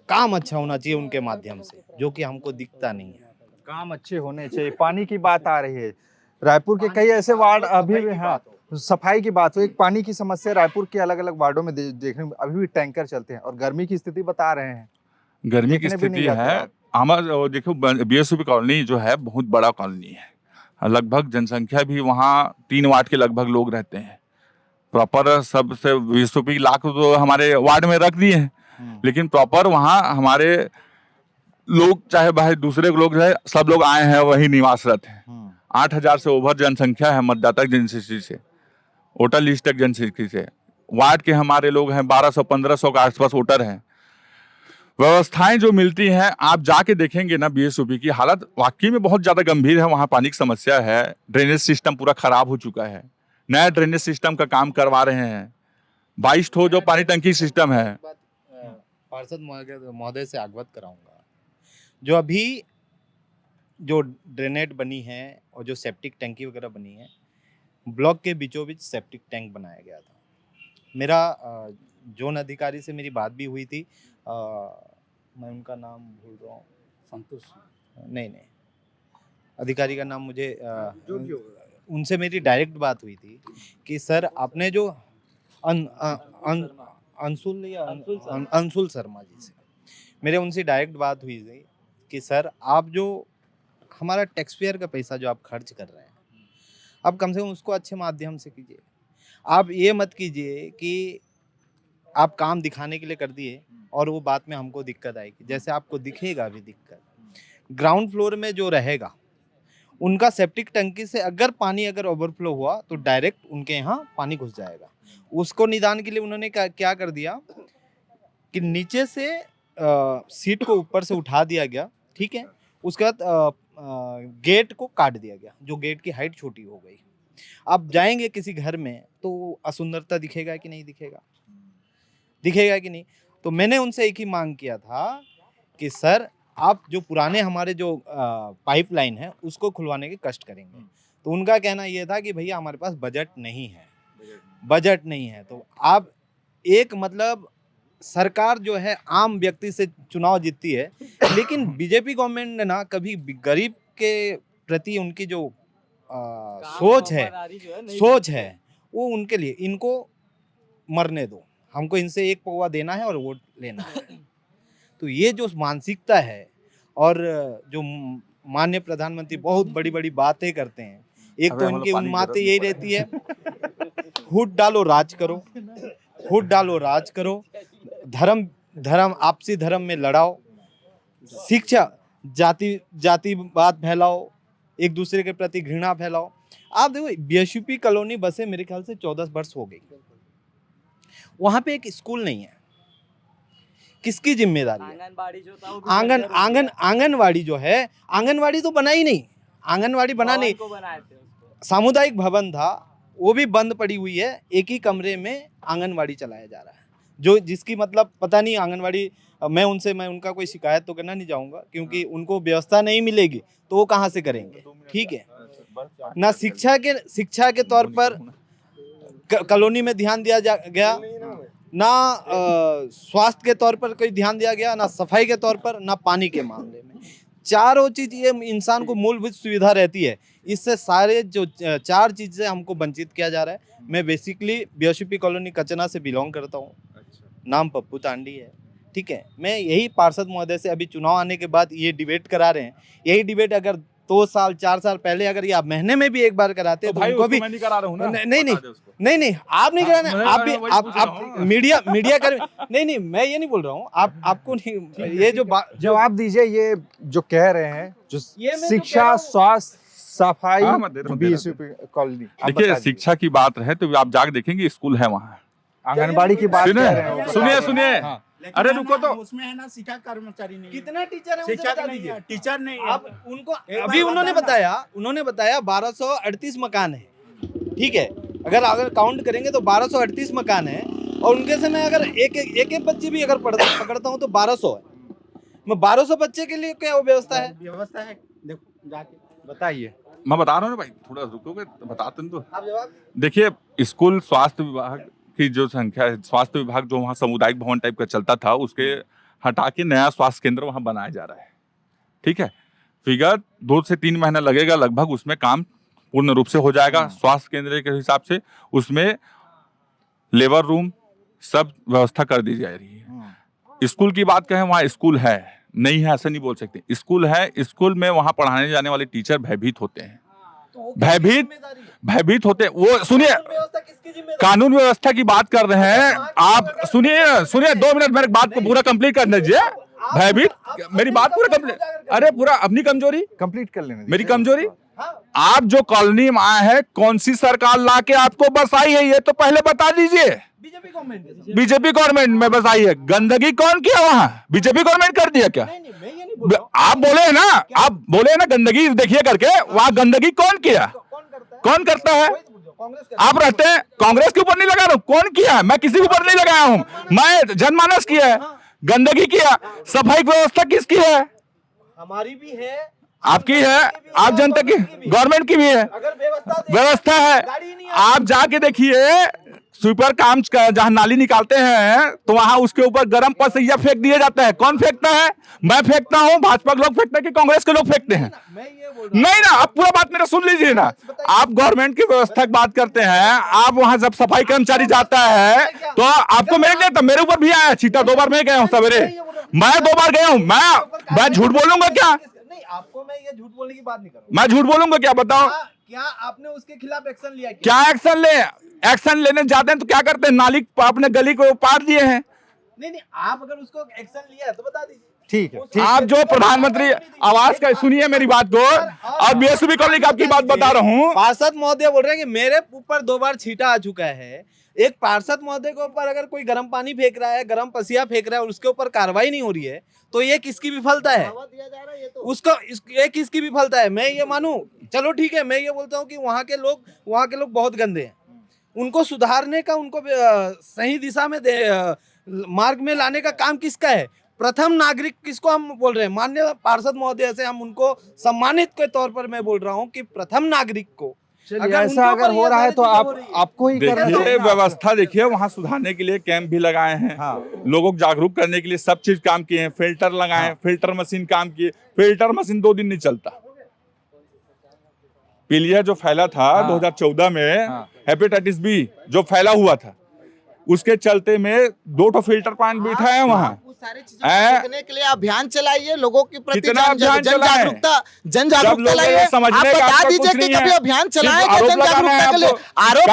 काम अच्छा होना चाहिए उनके माध्यम से, जो कि हमको दिखता नहीं है। काम अच्छे होने चाहिए। पानी की बात आ रही है, रायपुर के कई ऐसे वार्ड अभी भी, हाँ सफाई की बात हो, एक पानी की समस्या रायपुर के अलग अलग वार्डों में देखने में अभी भी टैंकर चलते हैं, और गर्मी की स्थिति बता रहे हैं। गर्मी की देखने भी नहीं स्थिति जाते है। आप। हमारा देखो बीएसपी कॉलोनी जो है बहुत बड़ा कॉलोनी है, लगभग जनसंख्या भी वहाँ 3 वार्ड के लगभग लोग रहते हैं। प्रॉपर सबसे बीएसपी लाख तो हमारे वार्ड में रख दिए हैं, लेकिन प्रॉपर वहाँ हमारे लोग चाहे भाई दूसरे लोग है, सब लोग आए हैं वही निवासरत हैं। 8,000 से ओवर जनसंख्या है मतदाता जनसंख्या से, वोटर लिस्ट तक जनसंख्या से। वार्ड के हमारे लोग हैं 1200-1500 के आसपास वोटर हैं। व्यवस्थाएं जो मिलती हैं, आप जाके देखेंगे ना, बीएसपी की हालत वाकई में बहुत ज्यादा गंभीर है। वहाँ पानी की समस्या है, ड्रेनेज सिस्टम पूरा खराब हो चुका है। नया ड्रेनेज सिस्टम का काम करवा रहे हैं। 22 ठो जो पानी टंकी सिस्टम है। पार्षद महोदय से अवगत कराऊंगा, जो अभी जो ड्रेनेज बनी है और जो सेप्टिक टैंकी वगैरह बनी है, ब्लॉक के बीचों बीच सेप्टिक टैंक बनाया गया था। मेरा जोन अधिकारी से मेरी बात भी हुई थी, मैं उनका नाम भूल रहा हूँ, संतोष नहीं, अधिकारी का नाम मुझे उनसे मेरी डायरेक्ट बात हुई थी कि सर आपने जो अंशुल शर्मा जी से मेरे उनसे डायरेक्ट बात हुई थी कि सर आप जो हमारा टैक्स पेयर का पैसा जो आप खर्च कर रहे हैं, आप कम से कम उसको अच्छे माध्यम से कीजिए। आप ये मत कीजिए कि आप काम दिखाने के लिए कर दिए और वो बात में हमको दिक्कत आएगी। जैसे आपको दिखेगा भी दिक्कत, ग्राउंड फ्लोर में जो रहेगा उनका सेप्टिक टंकी से अगर पानी ओवरफ्लो हुआ तो डायरेक्ट उनके यहाँ पानी घुस जाएगा। उसको निदान के लिए उन्होंने क्या कर दिया कि नीचे से सीट को ऊपर से उठा दिया गया, ठीक है। उसके बाद गेट को काट दिया गया, जो गेट की हाइट छोटी हो गई। आप जाएंगे किसी घर में तो असुंदरता दिखेगा कि नहीं दिखेगा, दिखेगा कि नहीं। तो मैंने उनसे एक ही मांग किया था कि सर आप जो पुराने हमारे जो पाइपलाइन है उसको खुलवाने के कष्ट करेंगे। तो उनका कहना यह था कि भैया हमारे पास बजट नहीं है। तो आप एक मतलब सरकार जो है आम व्यक्ति से चुनाव जीतती है, लेकिन बीजेपी गवर्नमेंट ने ना कभी गरीब के प्रति उनकी जो सोच है वो उनके लिए, इनको मरने दो, हमको इनसे एक पौवा देना है और वोट लेना है। तो ये जो मानसिकता है, और जो माननीय प्रधानमंत्री बहुत बड़ी बड़ी बातें करते हैं, एक तो इनकी उन्माद यही रहती है, फूट डालो राज करो, धर्म आपसी धर्म में लड़ाओ, शिक्षा जातिवाद फैलाओ, एक दूसरे के प्रति घृणा फैलाओ। आप देखो बीएसपी कॉलोनी बसे मेरे ख्याल से 14 वर्ष हो गई, वहां पे एक स्कूल नहीं है। किसकी जिम्मेदारी है? आंगनवाड़ी जो है, आंगनवाड़ी तो बना ही नहीं, आंगनवाड़ी बना नहीं, सामुदायिक भवन था वो भी बंद पड़ी हुई है। एक ही कमरे में आंगनवाड़ी चलाया जा रहा है, जो जिसकी मतलब पता नहीं आंगनवाड़ी, मैं उनका कोई शिकायत तो करना नहीं चाहूँगा, क्योंकि उनको व्यवस्था नहीं मिलेगी तो वो कहाँ से करेंगे, ठीक है ना। शिक्षा के तौर पर कॉलोनी में ध्यान दिया गया ना, स्वास्थ्य के तौर पर कोई ध्यान दिया गया ना, सफाई के तौर पर ना, पानी के मामले में। चारों चीज ये इंसान को मूलभूत सुविधा रहती है, इससे सारे जो 4 चीज से हमको वंचित किया जा रहा है। मैं बेसिकली बीएसपी कॉलोनी कचना से बिलोंग करता हूँ, नाम पप्पू तांडी है, ठीक है। मैं यही पार्षद महोदय से अभी चुनाव आने के बाद ये डिबेट करा रहे हैं। यही डिबेट अगर 2 साल 4 साल पहले अगर ये आप महीने में भी एक बार कराते तो उनको भी, मैं नहीं करा रहा हूं ना। नहीं आप नहीं कराना, आप मीडिया कर, नहीं मैं ये नहीं बोल रहा हूँ, आपको नहीं, ये जो जवाब दीजिए, ये जो कह रहे हैं जो शिक्षा, स्वास्थ्य, सफाई, बीएसपी कॉलोनी, देखिए शिक्षा की बात है तो आप जाके देखेंगे स्कूल है वहाँ, आंगनबाड़ी की बात कर रहे हैं। सुनिए अरे रुको तो, उसमें है ना शिक्षा कर्मचारी नहीं, कितना टीचर है, शिक्षक नहीं है, टीचर नहीं है। आप उनको अभी उन्होंने बताया 1238 मकान है, ठीक है। अगर काउंट करेंगे तो 1238 मकान है, और उनके से मैं अगर एक बच्चे भी अगर पकड़ता हूँ तो 1200 है। मैं 1200 बच्चे के लिए क्या व्यवस्था है? देखो जाके बताइए। मैं बता रहा हूँ ना भाई, थोड़ा रुकोगे बताते तो। देखिए स्कूल, स्वास्थ्य विभाग की जो संख्या है, स्वास्थ्य विभाग जो वहाँ सामुदायिक भवन टाइप का चलता था, उसके हटा के नया स्वास्थ्य केंद्र वहाँ बनाया जा रहा है, ठीक है। फिगर 2 से 3 महीना लगेगा लगभग, उसमें काम पूर्ण रूप से हो जाएगा। स्वास्थ्य केंद्र के हिसाब से उसमें लेबर रूम सब व्यवस्था कर दी जा रही है। स्कूल की बात कहें, वहाँ स्कूल है, नहीं है ऐसा नहीं बोल सकते, स्कूल है। स्कूल में वहाँ पढ़ाने जाने वाले टीचर भयभीत होते हैं, भयभीत होते हैं। वो सुनिए, कानून व्यवस्था की बात कर रहे हैं आप, सुनिए 2 मिनट मेरे बात को पूरा कंप्लीट करने दीजिए। भयभीत, मेरी बात पूरा कंप्लीट, अरे पूरा अपनी कमजोरी कंप्लीट कर लेने दीजिए। मेरी कमजोरी, आप जो कॉलोनी में आए हैं, कौन सी सरकार लाके आपको बसाई है ये तो पहले बता दीजिए। बीजेपी गवर्नमेंट में बसाई है। गंदगी कौन किया वहाँ? बीजेपी गवर्नमेंट कर दिया क्या? आप बोले हैं ना, आप बोले हैं ना गंदगी देखिए करके, वहाँ गंदगी कौन किया? कौन करता है? आप रहते हैं, कांग्रेस के ऊपर नहीं लगा रहा हूं, कौन किया है? मैं किसी के ऊपर नहीं लगाया हूं, मैं जनमानस किया है। गंदगी किया, सफाई व्यवस्था किसकी है? हमारी भी है, आपकी है, आप जनता की, गवर्नमेंट की भी है, व्यवस्था है। आप जाके देखिए, स्वीपर काम जहाँ नाली निकालते हैं तो वहां उसके ऊपर गर्म पसैया फेंक दिया जाता है। कौन फेंकता है? मैं फेंकता हूँ, भाजपा के लोग फेंकते हैं कि कांग्रेस के लोग फेंकते हैं? नहीं ना, आप पूरा बात मेरा सुन लीजिए ना। आप गवर्नमेंट की व्यवस्था की बात करते हैं, आप वहां जब सफाई कर्मचारी जाता है तो आपको मेरे ऊपर भी आया छीटा। 2 बार मैं गया हूँ सवेरे, मैं 2 बार गया हूँ। मैं झूठ बोलूंगा क्या? आपको मैं ये झूठ बोलने की बात नहीं करूँ। मैं झूठ बोलूंगा क्या? बताओ, क्या आपने उसके खिलाफ एक्शन लिया? क्या एक्शन ले? एक्शन लेने जाते हैं तो क्या करते हैं? नाली अपने गली को पार दिए हैं। नहीं, आप अगर उसको एक्शन लिया है तो बता दीजिए। ठीक है। आप जो प्रधानमंत्री आवास का, सुनिए मेरी बात को, और बीएसपी कॉलोनी की आपकी बात बता रहा हूँ। पार्षद महोदय बोल रहे हैं कि मेरे ऊपर 2 बार छींटा आ चुका है। एक पार्षद महोदय के ऊपर अगर कोई गर्म पानी फेंक रहा है, गर्म पसिया फेंक रहा है और उसके ऊपर कार्रवाई नहीं हो रही है, तो ये किसकी विफलता है? उसको ये किसकी विफलता है? मैं ये मानूं, चलो ठीक है, मैं ये बोलता हूँ कि वहाँ के लोग बहुत गंदे हैं, उनको सुधारने का, उनको सही दिशा में मार्ग में लाने का काम किसका है? प्रथम नागरिक किसको हम बोल रहे हैं? माननीय पार्षद महोदय से हम उनको सम्मानित के तौर पर मैं बोल रहा हूँ कि प्रथम नागरिक को ऐसा अगर हो रहा है तो आपको ही करना देखिए, चाहिए। व्यवस्था देखिए, वहाँ सुधारने के लिए कैंप भी लगाए हैं। लोगों को जागरूक करने के लिए सब चीज काम किए हैं। फिल्टर लगाए, फिल्टर मशीन काम किए। फिल्टर मशीन 2 दिन नहीं चलता। पीलिया जो फैला था 2014 में, हेपेटाइटिस बी जो फैला हुआ था, उसके चलते में 2 फिल्टर पॉइंट बैठा है वहाँ। सारी चीजों को रोकने के लिए अभियान चलाइए, लोगों के प्रति कितना अभियान जन जागरूकता लाइए। आप बता दीजिए कि कभी अभियान चलाए क्या जन जागरूकता के लिए? आरोप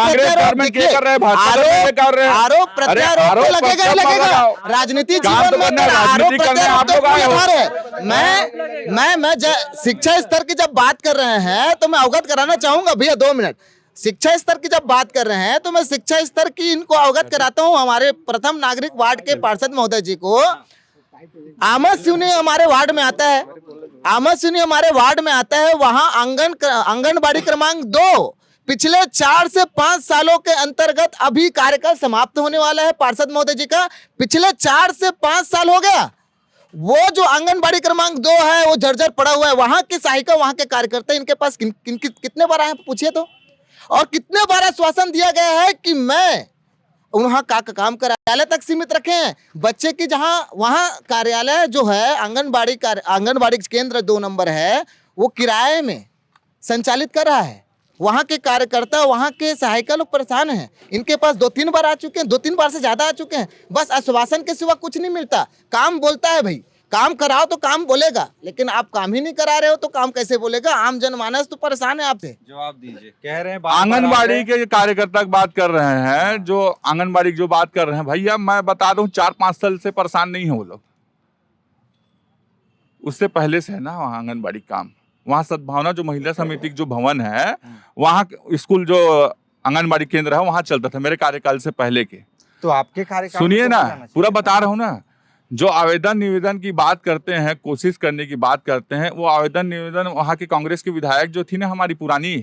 प्रत्यारोप लगेगा ही लगेगा। राजनीति जीवन में आरोप प्रत्यारोप। मैं शिक्षा स्तर की जब बात कर रहे हैं तो मैं अवगत कराना चाहूंगा भैया, 2 मिनट। शिक्षा स्तर की जब बात कर रहे हैं तो मैं शिक्षा स्तर की इनको अवगत कराता हूं। हमारे प्रथम नागरिक वार्ड के पार्षद महोदय जी को आमद सिवनी हमारे वार्ड में आता है, आमद सिवनी हमारे वार्ड में आता है। वहां आंगनबाड़ी क्रमांक 2 पिछले 4 से 5 सालों के अंतर्गत अभी कार्यकाल समाप्त होने वाला है पार्षद महोदय जी का। पिछले 4 से 5 साल हो गया। वो जो आंगनबाड़ी क्रमांक 2 है वो जर्जर पड़ा हुआ है। वहां की सहायिका, वहां के कार्यकर्ता इनके पास कितने बार आए पूछिए तो, और कितने बार आश्वासन दिया गया है कि मैं वहाँ का काम कार्यालय तक सीमित रखे हैं। बच्चे की जहाँ वहाँ कार्यालय जो है आंगनबाड़ी केंद्र 2 नंबर है, वो किराए में संचालित कर रहा है। वहाँ के कार्यकर्ता, वहाँ के सहायिका लोग परेशान हैं। इनके पास 2-3 बार आ चुके हैं, 2-3 बार से ज्यादा आ चुके हैं। बस आश्वासन के सिवा कुछ नहीं मिलता। काम बोलता है भाई, काम कराओ तो काम बोलेगा, लेकिन आप काम ही नहीं करा रहे हो तो काम कैसे बोलेगा? आम जनमानस तो परेशान है आपसे। जवाब दीजिए। कह रहे हैं आंगनबाड़ी के कार्यकर्ता की बात कर रहे हैं, जो आंगनबाड़ी की जो बात कर रहे हैं, भैया मैं बता दूं 4-5 साल से परेशान नहीं है वो लोग। उससे पहले से है ना वहाँ आंगनबाड़ी काम। वहाँ सद्भावना जो महिला समिति जो भवन है, वहाँ स्कूल जो आंगनबाड़ी केंद्र है वहाँ चलता था मेरे कार्यकाल से पहले के। तो आपके कार्यकाल सुनिए ना, पूरा बता रहा हूँ ना। जो आवेदन निवेदन की बात करते हैं, कोशिश करने की बात करते हैं, वो आवेदन निवेदन वहाँ के कांग्रेस की विधायक जो थी ना हमारी पुरानी,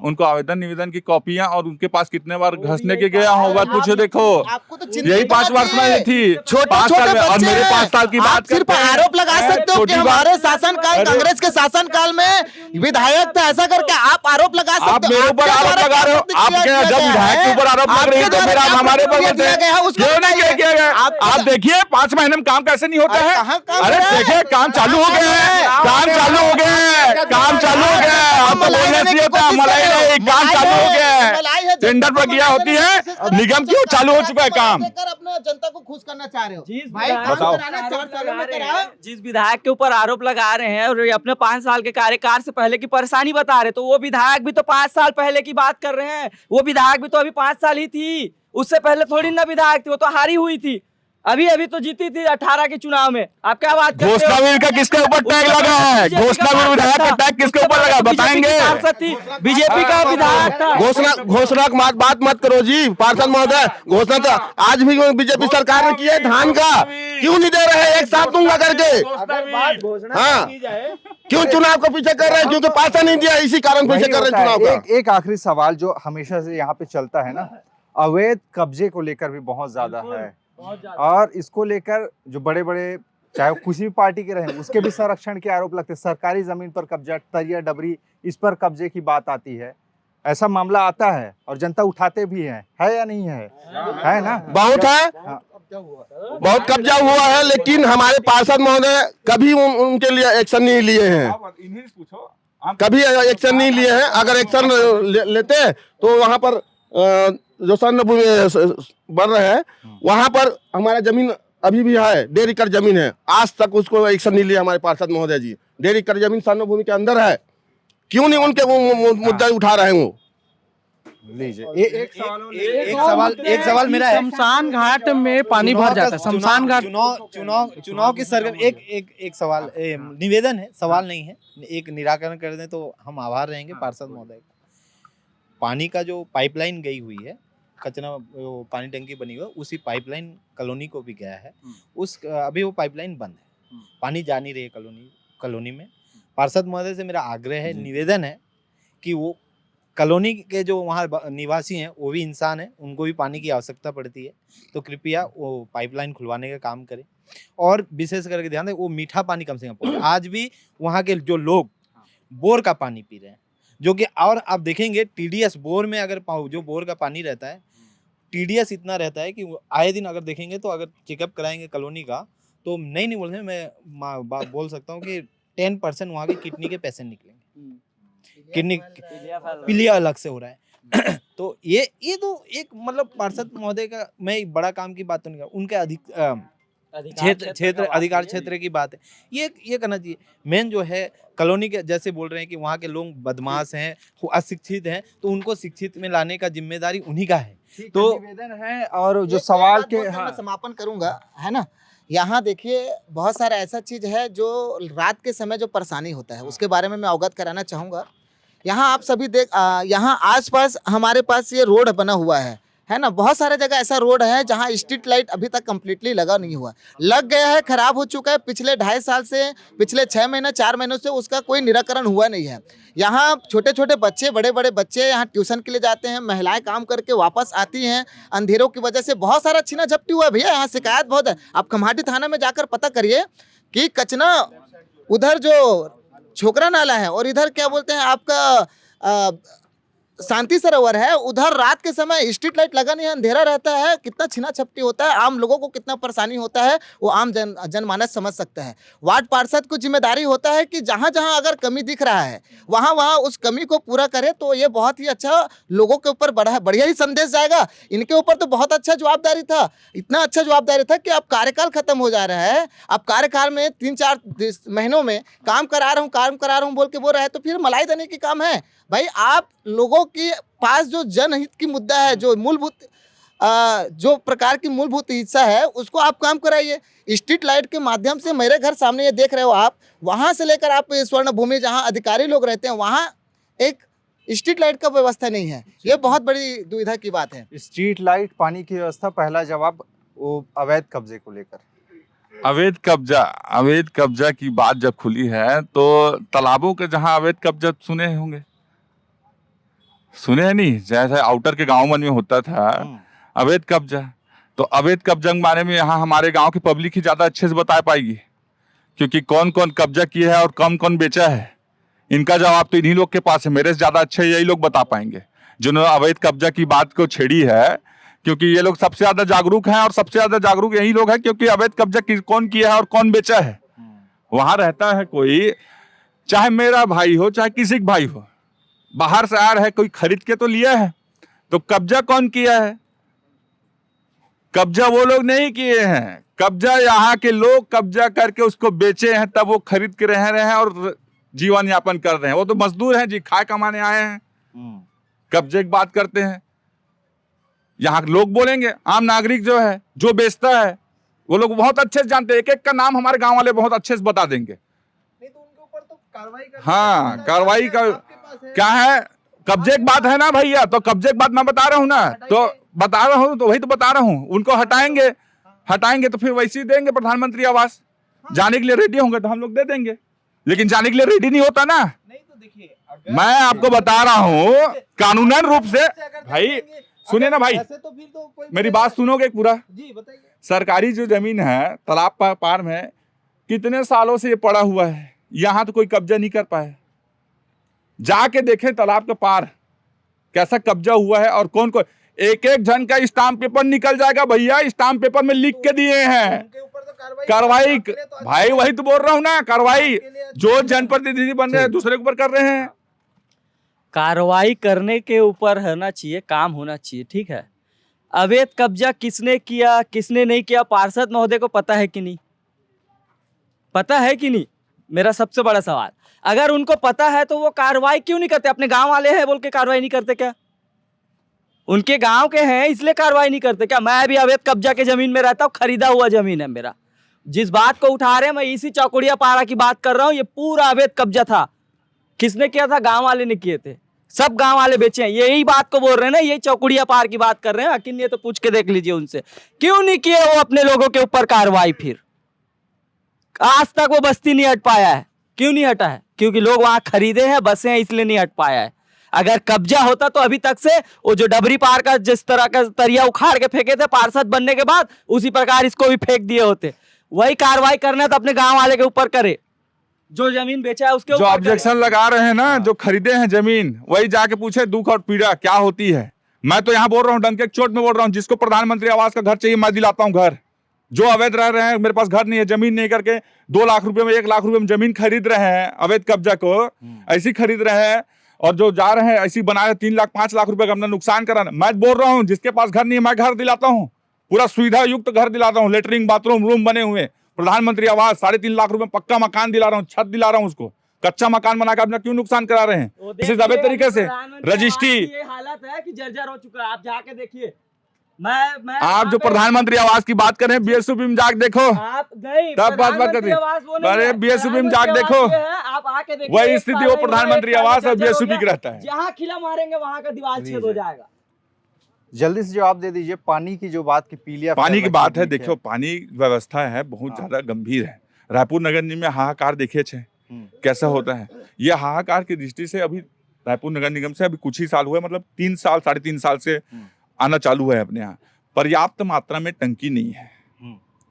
उनको आवेदन निवेदन की कॉपियां और उनके पास कितने बार घसने के गया होगा कुछ देखो। आपको तो चिंता यही 5 वर्ष में थी, 5 साल में, और मेरे 5 साल की बात सिर्फ करते हैं। आरोप लगा सकते हो कि छोटी हमारे बात- शासनकाल, कांग्रेस के शासनकाल में विधायक थे, ऐसा करके आप आरोप लगा आप सकते हो। मेरे ऊपर आपके आरोप द्वारा लगा रहे हो। क्या आपके प्रतिक्रिया जब किया विधायक गया के ऊपर आरोप लग रही है आपके तो द्वारा फिर आप क्या हमारे पर प्रतिक्रिया बोलते दिया गया है, हैं उसको क्यों नहीं बताइए। किया गया? आप- आप देखिए 5 महीने में काम कैसे नहीं होता अरे है। कहाँ काम अरे हो रहा है? देखिए काम चालू हो गया है, काम चालू हो गया है, काम चालू हो गया है। आप तो बोलने से ये था मलाई नहीं, काम चालू हो गया है। टेंडर प्रक्रिया होती है, निगम क्यों चालू हो चुका है काम। अपने जनता को खुश करना चाह रहे हो जिस भाई, विधायक काम बताओ। कराना 4 सालों में करा। जिस विधायक के ऊपर आरोप लगा रहे हैं और ये अपने 5 साल के कार्यकाल से पहले की परेशानी बता रहे हैं, तो वो विधायक भी तो 5 साल पहले की बात कर रहे हैं। वो विधायक भी तो अभी 5 साल ही थी, उससे पहले थोड़ी ना विधायक थी, वो तो हारी हुई थी। अभी तो जीती थी 18 के चुनाव में। आप क्या बात करते हो? घोषणावीर का किसके ऊपर टैग लगा है? घोषणावीर विधायक का टैग किसके ऊपर लगा बताएंगे? बीजेपी का विधायक था। घोषणा की बात मत करो जी पार्षद महोदय। घोषणा तो आज भी बीजेपी सरकार ने की है धान का, क्यों नहीं दे रहे? एक साथ दूंगा करके। हाँ, क्यों चुनाव को पीछे कर रहे हैं? क्योंकि पैसा नहीं दिया, इसी कारण पीछे कर रहे हैं चुनाव का। एक आखिरी सवाल जो हमेशा से यहाँ पे चलता है ना, अवैध कब्जे को लेकर भी बहुत ज्यादा है, और इसको लेकर जो बड़े बड़े चाहे वो किसी भी पार्टी के रहे उसके भी संरक्षण के आरोप लगते हैं। सरकारी जमीन पर कब्जा, तरिया डबरी, इस पर कब्जे की बात आती है, ऐसा मामला आता है और जनता उठाते भी है या नहीं है ना? बहुत है, बहुत कब्जा हुआ है, लेकिन हमारे पार्षद महोदय कभी उनके लिए एक्शन नहीं लिए हैं, कभी एक्शन नहीं लिए हैं। अगर एक्शन लेते तो वहां पर जो स्वर्ण भूमि बन रहे हैं वहां पर हमारा जमीन अभी भी है, 1.5 एकड़ जमीन है, आज तक उसको एक्शन नहीं लिया हमारे पार्षद महोदय जी। 1.5 एकड़ जमीन स्वर्ण भूमि के अंदर है, क्यों नहीं उनके वो मुद्दा उठा रहे हैं? वो लीजिए एक सवाल मेरा है। शमशान घाट में पानी भर जाता है। शमशान घाट चुनाव की सरगर्मी एक सवाल निवेदन है, सवाल नहीं है, एक निराकरण कर दें तो हम आभार रहेंगे पार्षद महोदय का। पानी का जो पाइपलाइन गई हुई है, कचरा पानी टंकी बनी हुई है, उसी पाइपलाइन कॉलोनी को भी गया है। अभी वो पाइपलाइन बंद है, पानी जा नहीं रही कॉलोनी में। पार्षद महोदय से मेरा आग्रह है, निवेदन है कि वो कॉलोनी के जो वहाँ निवासी हैं वो भी इंसान हैं, उनको भी पानी की आवश्यकता पड़ती है, तो कृपया वो पाइपलाइन खुलवाने का काम करें। और विशेष करके ध्यान दें वो मीठा पानी कम से कम पहुँचे। आज भी वहाँ के जो लोग बोर का पानी पी रहे हैं, जो कि और आप देखेंगे टीडीएस बोर में अगर जो बोर का पानी रहता है, टीडीएस इतना रहता है कि आए दिन अगर देखेंगे तो अगर चेकअप कराएंगे कॉलोनी का तो नहीं बोल रहे, मैं बोल सकता हूँ कि 10% वहाँ की किडनी के पेशेंट निकलेंगे, किडनी पीलिया अलग से हो रहा है। तो ये तो एक मतलब पार्षद महोदय का, मैं एक बड़ा काम की बात तो नहीं कर, उनके अधिकार क्षेत्र की बात है, ये करना चाहिए। मेन जो है कॉलोनी के, जैसे बोल रहे हैं कि वहाँ के लोग बदमाश हैं, अशिक्षित हैं, तो उनको शिक्षित में लाने का जिम्मेदारी उन्हीं का है। तो निवेदन है और जो सवाल के मैं समापन करूंगा, है ना। यहाँ देखिए बहुत सारा ऐसा चीज है जो रात के समय जो परेशानी होता है उसके बारे में मैं अवगत कराना चाहूँगा। यहाँ आप सभी यहाँ आसपास हमारे पास ये रोड बना हुआ है ना। बहुत सारे जगह ऐसा रोड है जहाँ स्ट्रीट लाइट अभी तक कंप्लीटली लगा नहीं हुआ, लग गया है, खराब हो चुका है। पिछले 2.5 साल से, पिछले 6 महीने 4 महीनों से उसका कोई निराकरण हुआ नहीं है। यहाँ छोटे छोटे बच्चे, बड़े बड़े बच्चे यहाँ ट्यूशन के लिए जाते हैं, महिलाएं काम करके वापस आती हैं, अंधेरों की वजह से बहुत सारा छीना झपटी हुआ है भैया। यहाँ शिकायत बहुत है। आप खम्हाटी थाना में जाकर पता करिए कि कचना उधर जो छोकरा नाला है और इधर क्या बोलते हैं आपका शांति सरोवर है, उधर रात के समय स्ट्रीट लाइट लगा नहीं है, अंधेरा रहता है, कितना छीना छपटी होता है, आम लोगों को कितना परेशानी होता है वो आम जनमानस समझ सकता है। वार्ड पार्षद को जिम्मेदारी होता है कि जहाँ जहाँ अगर कमी दिख रहा है वहाँ उस कमी को पूरा करे, तो ये बहुत ही अच्छा लोगों के ऊपर बढ़िया ही संदेश जाएगा। इनके ऊपर तो बहुत अच्छा जवाबदारी था, इतना अच्छा जवाबदारी था कि अब कार्यकाल खत्म हो जा रहा है, अब कार्यकाल में 3-4 महीनों में काम करा रहा हूँ बोल के बोल रहा है, तो फिर मलाई देने की काम है भाई। आप लोगों के पास जो जनहित की मुद्दा है, जो मूलभूत जो प्रकार की मूलभूत हिस्सा है, उसको आप काम कराइए। स्ट्रीट लाइट के माध्यम से मेरे घर सामने ये देख रहे हो आप, वहाँ से लेकर आप स्वर्ण भूमि जहाँ अधिकारी लोग रहते हैं वहाँ एक स्ट्रीट लाइट का व्यवस्था नहीं है। ये बहुत बड़ी दुविधा की बात है। स्ट्रीट लाइट, पानी की व्यवस्था, पहला जवाब वो अवैध कब्जे को लेकर। अवैध कब्जा की बात जब खुली है तो तालाबों के जहां अवैध कब्जा सुने होंगे, सुने हैं नहीं, जैसे आउटर के गाँव मन में होता था अवैध कब्जा, तो अवैध कब्जा के बारे में यहाँ हमारे गांव की पब्लिक ही ज्यादा अच्छे से बता पाएगी, क्योंकि कौन कौन कब्जा किया है और कौन कौन बेचा है, इनका जवाब तो इन्हीं लोग के पास है। मेरे से ज्यादा अच्छे यही लोग बता पाएंगे जिन्होंने अवैध कब्जा की बात को छेड़ी है, क्योंकि ये लोग सबसे ज्यादा जागरूक हैं और सबसे ज्यादा जागरूक यही लोग हैं, क्योंकि अवैध कब्जा कौन किया है और कौन बेचा है। वहां रहता है कोई, चाहे मेरा भाई हो चाहे किसी का भाई हो, बाहर से आ रहा है, कोई खरीद के तो लिया है, तो कब्जा कौन किया है? कब्जा वो लोग नहीं किए हैं, कब्जा यहाँ के लोग कब्जा करके उसको बेचे हैं, तब वो खरीद के रह रहे हैं और जीवन यापन कर रहे हैं। वो तो मजदूर हैं जी, खाए कमाने आए हैं, कब्जे की बात करते हैं। यहाँ लोग बोलेंगे, आम नागरिक जो है, जो बेचता है, वो लोग बहुत अच्छे से जानते हैं, एक एक का नाम हमारे गांव वाले बहुत अच्छे से बता देंगे। नहीं तो उनके ऊपर तो कार्रवाई हाँ, कार्रवाई का क्या है, कब्जे की बात है ना भैया, तो कब्जे की बात मैं बता रहा हूँ ना, तो बता रहा हूँ, तो वही तो बता रहा हूँ। उनको हटाएंगे तो फिर वैसे ही देंगे प्रधानमंत्री आवास। जाने के लिए रेडी होंगे तो हम लोग दे देंगे, लेकिन जाने के लिए रेडी नहीं होता ना। नहीं तो देखिए, मैं आपको बता रहा हूँ कानूनन रूप से, भाई सुने ना भाई, तो फिर तो कोई मेरी बात सुनोगे पूरा। जी बताइए। सरकारी जो जमीन है तालाब पार में कितने सालों से ये पड़ा हुआ है, यहाँ तो कोई कब्जा नहीं कर पाए। जाके देखें तालाब के पार कैसा कब्जा हुआ है और कौन कौन, एक एक जन का स्टाम्प पेपर निकल जाएगा भैया, स्टाम्प पेपर में लिख के दिए हैं। उनके ऊपर तो कार्रवाई भाई, वही तो बोल रहा हूँ ना, कार्रवाई जो जनप्रतिनिधि बन रहे हैं दूसरे के ऊपर कर रहे हैं। कार्रवाई करने के ऊपर होना चाहिए, काम होना चाहिए, ठीक है। अवैध कब्जा किसने किया किसने नहीं किया, पार्षद महोदय को पता है कि नहीं? पता है कि नहीं, मेरा सबसे बड़ा सवाल। अगर उनको पता है तो वो कार्रवाई क्यों नहीं करते? अपने गांव वाले हैं बोल के कार्रवाई नहीं करते क्या? उनके गांव के हैं इसलिए कार्रवाई नहीं करते क्या? मैं भी अवैध कब्जा के जमीन में रहता हूँ, खरीदा हुआ जमीन है मेरा। जिस बात को उठा रहे हैं, मैं इसी चौकुड़िया पारा की बात कर रहा हूँ। ये पूरा अवैध कब्जा था। किसने किया था? गांव वाले ने किए थे, सब गांव वाले बेचे हैं। यही बात को बोल रहे हैं ना, यही चौकुड़िया पार की बात कर रहे हैं। अकिन ये तो पूछ के देख लीजिए उनसे, क्यों नहीं किए वो अपने लोगों के ऊपर कार्रवाई? फिर आज तक वो बस्ती नहीं हट पाया है। क्यों नहीं हटा है? क्योंकि लोग वहां खरीदे हैं, बसे हैं, इसलिए नहीं हट पाया है। अगर कब्जा होता तो अभी तक से वो जो डबरी पार का जिस तरह का तरिया उखाड़ के फेंके थे पार्षद बनने के बाद, उसी प्रकार इसको भी फेंक दिए होते। वही कार्रवाई करना तो अपने गांव वाले के ऊपर करे, जो जमीन बेचा है उसके जो ऊपर ऑब्जेक्शन लगा रहे हैं ना, जो खरीदे हैं जमीन, वही जाके पूछे दुख और पीड़ा क्या होती है। मैं तो यहाँ बोल रहा हूँ, डंके की चोट में बोल रहा हूँ, जिसको प्रधानमंत्री आवास का घर चाहिए मैं दिलाता हूँ घर। जो अवैध रह रहे हैं, मेरे पास घर नहीं है, जमीन नहीं करके 2 लाख रुपए में 1 लाख रुपए में जमीन खरीद रहे हैं, अवैध कब्जा को ऐसी खरीद रहे हैं, और जो जा रहे हैं ऐसी बना रहे 3 लाख 5 लाख रुपए का अपना नुकसान करा। मैं बोल रहा हूँ जिसके पास घर नहीं है मैं घर दिलाता हूँ, पूरा सुविधा युक्त घर दिलाता हूँ, लेटरिन बाथरूम रूम बने हुए, प्रधानमंत्री आवास 3.5 लाख रुपए पक्का मकान दिला रहा हूँ, छत दिला रहा हूँ उसको। कच्चा मकान बनाकर अपना क्यों नुकसान करा रहे हैं? इसी अवैध तरीके से रजिस्ट्री। ये हालत है कि जर्जर हो चुका है, आप जाके देखिए। मैं आप जो प्रधानमंत्री आवास की बात कर रहे हैं, बीएसयूपी में जाके देखो, आप नहीं तब बात करते हैं। अरे बीएसयूपी में जाके देखो, आप आके देखिए, वही स्थिति वो प्रधानमंत्री आवास और बीएसयूपी की रहता है। जहाँ खिला मारेंगे वहाँ का दीवार छेद हो जाएगा। जल्दी से जवाब दे दीजिए। पानी की जो बात की पीलिया पानी की बात है, देखो पानी व्यवस्था है बहुत ज्यादा गंभीर है। रायपुर नगर निगम में हाहाकार देखे छे कैसा होता है। ये हाहाकार की दृष्टि से अभी रायपुर नगर निगम से अभी कुछ ही साल हुए, मतलब 3 साल 3.5 साल से आना चालू है अपने यहाँ। पर्याप्त मात्रा में टंकी नहीं है।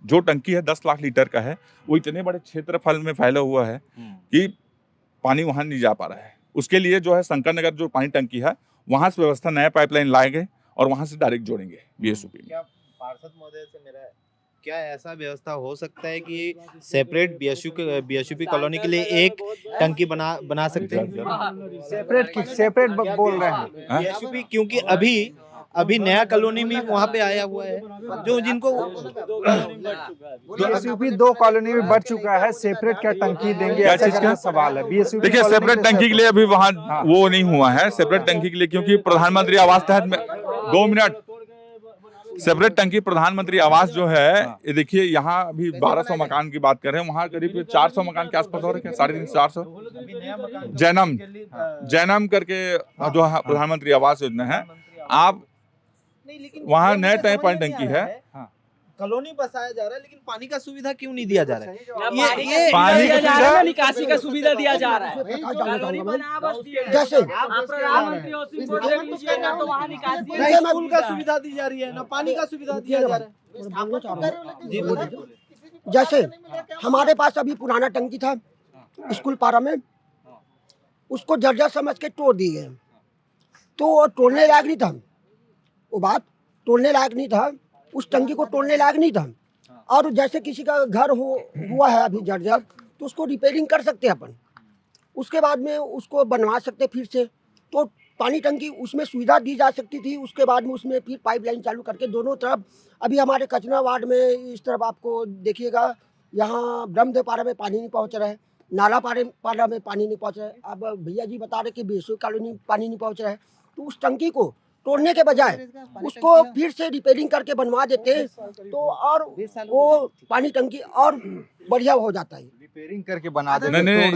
जो टंकी है 10 लाख लीटर का है, वो इतने बड़े क्षेत्रफल में फैला हुआ है कि पानी वहां नहीं जा पा रहा है। उसके लिए जो है शंकर नगर जो पानी टंकी है वहां से व्यवस्था नया पाइपलाइन लाएंगे और वहां से डायरेक्ट जोड़ेंगे बीएसयूपी में। क्या पार्षद महोदय से मेरा है, क्या ऐसा व्यवस्था हो सकता है कि सेपरेट बीएसयूपी कॉलोनी के लिए एक टंकी बना सकते हैं? सेपरेट बोल रहे हैं बीएसयूपी, क्योंकि अभी नया कॉलोनी में वहाँ पे आया हुआ है, जो जिनको बीएसयूपी 2 कॉलोनी में बढ़ चुका है। सेपरेट क्या टंकी देंगे, क्या ऐसा चीज का सवाल है। बीएसयूपी देखिए सेपरेट टंकी के लिए अभी वहाँ वो नहीं हुआ है सेपरेट टंकी के लिए, क्योंकि प्रधानमंत्री आवास तहत में 2 मिनट सेपरेट टंकी प्रधानमंत्री आवास जो है, ये देखिए यहाँ अभी 1200 मकान की बात कर रहे हैं, वहाँ करीब 400 मकान के आसपास हो रहे हैं, 350-400 जैनम करके जो प्रधानमंत्री आवास योजना है। आप वहाँ नए टाइप पानी टंकी है, कॉलोनी बसाया जा रहा है, लेकिन पानी का सुविधा क्यों नहीं दिया जा रहा है? पानी दिया जा रहा है, निकासी का सुविधा दिया जा रहा है। कॉलोनी बना बस दिए। जैसे आप प्रधानमंत्री हाउसिंग बोर्ड देख लीजिएगा तो वहाँ निकासी है। ना स्कूल का सुविधा दी जा रही है, ना पानी का सुविधा दिया जा रहा है। जी बोलिए। जैसे हमारे पास अभी पुराना टंकी था स्कूल पारा में, उसको जर्जर समझ के तोड़ दिए गए, तो वो तोड़ने लायक नहीं था। वो बात तोड़ने लायक नहीं था, उस टंकी को तोड़ने लायक नहीं था। और जैसे किसी का घर हुआ है अभी जर्जर, तो उसको रिपेयरिंग कर सकते हैं अपन, उसके बाद में उसको बनवा सकते फिर से। तो पानी टंकी उसमें सुविधा दी जा सकती थी। उसके बाद में उसमें फिर पाइपलाइन चालू करके दोनों तरफ, अभी हमारे कचना वार्ड में इस तरफ आपको देखिएगा, यहाँ ब्रह्मदेवपारा में पानी नहीं पहुँच रहा है, नाला पारा में पानी नहीं पहुँच रहा है। अब भैया जी बता रहे कि बेसुई कॉलोनी पानी नहीं पहुँच रहा है, तो उस टंकी को तोड़ने के बजाय उसको फिर से रिपेयरिंग करके बनवा देते तो और वो पानी टंकी और बढ़िया हो जाता है। रिपेयरिंग करके बना दे। नहीं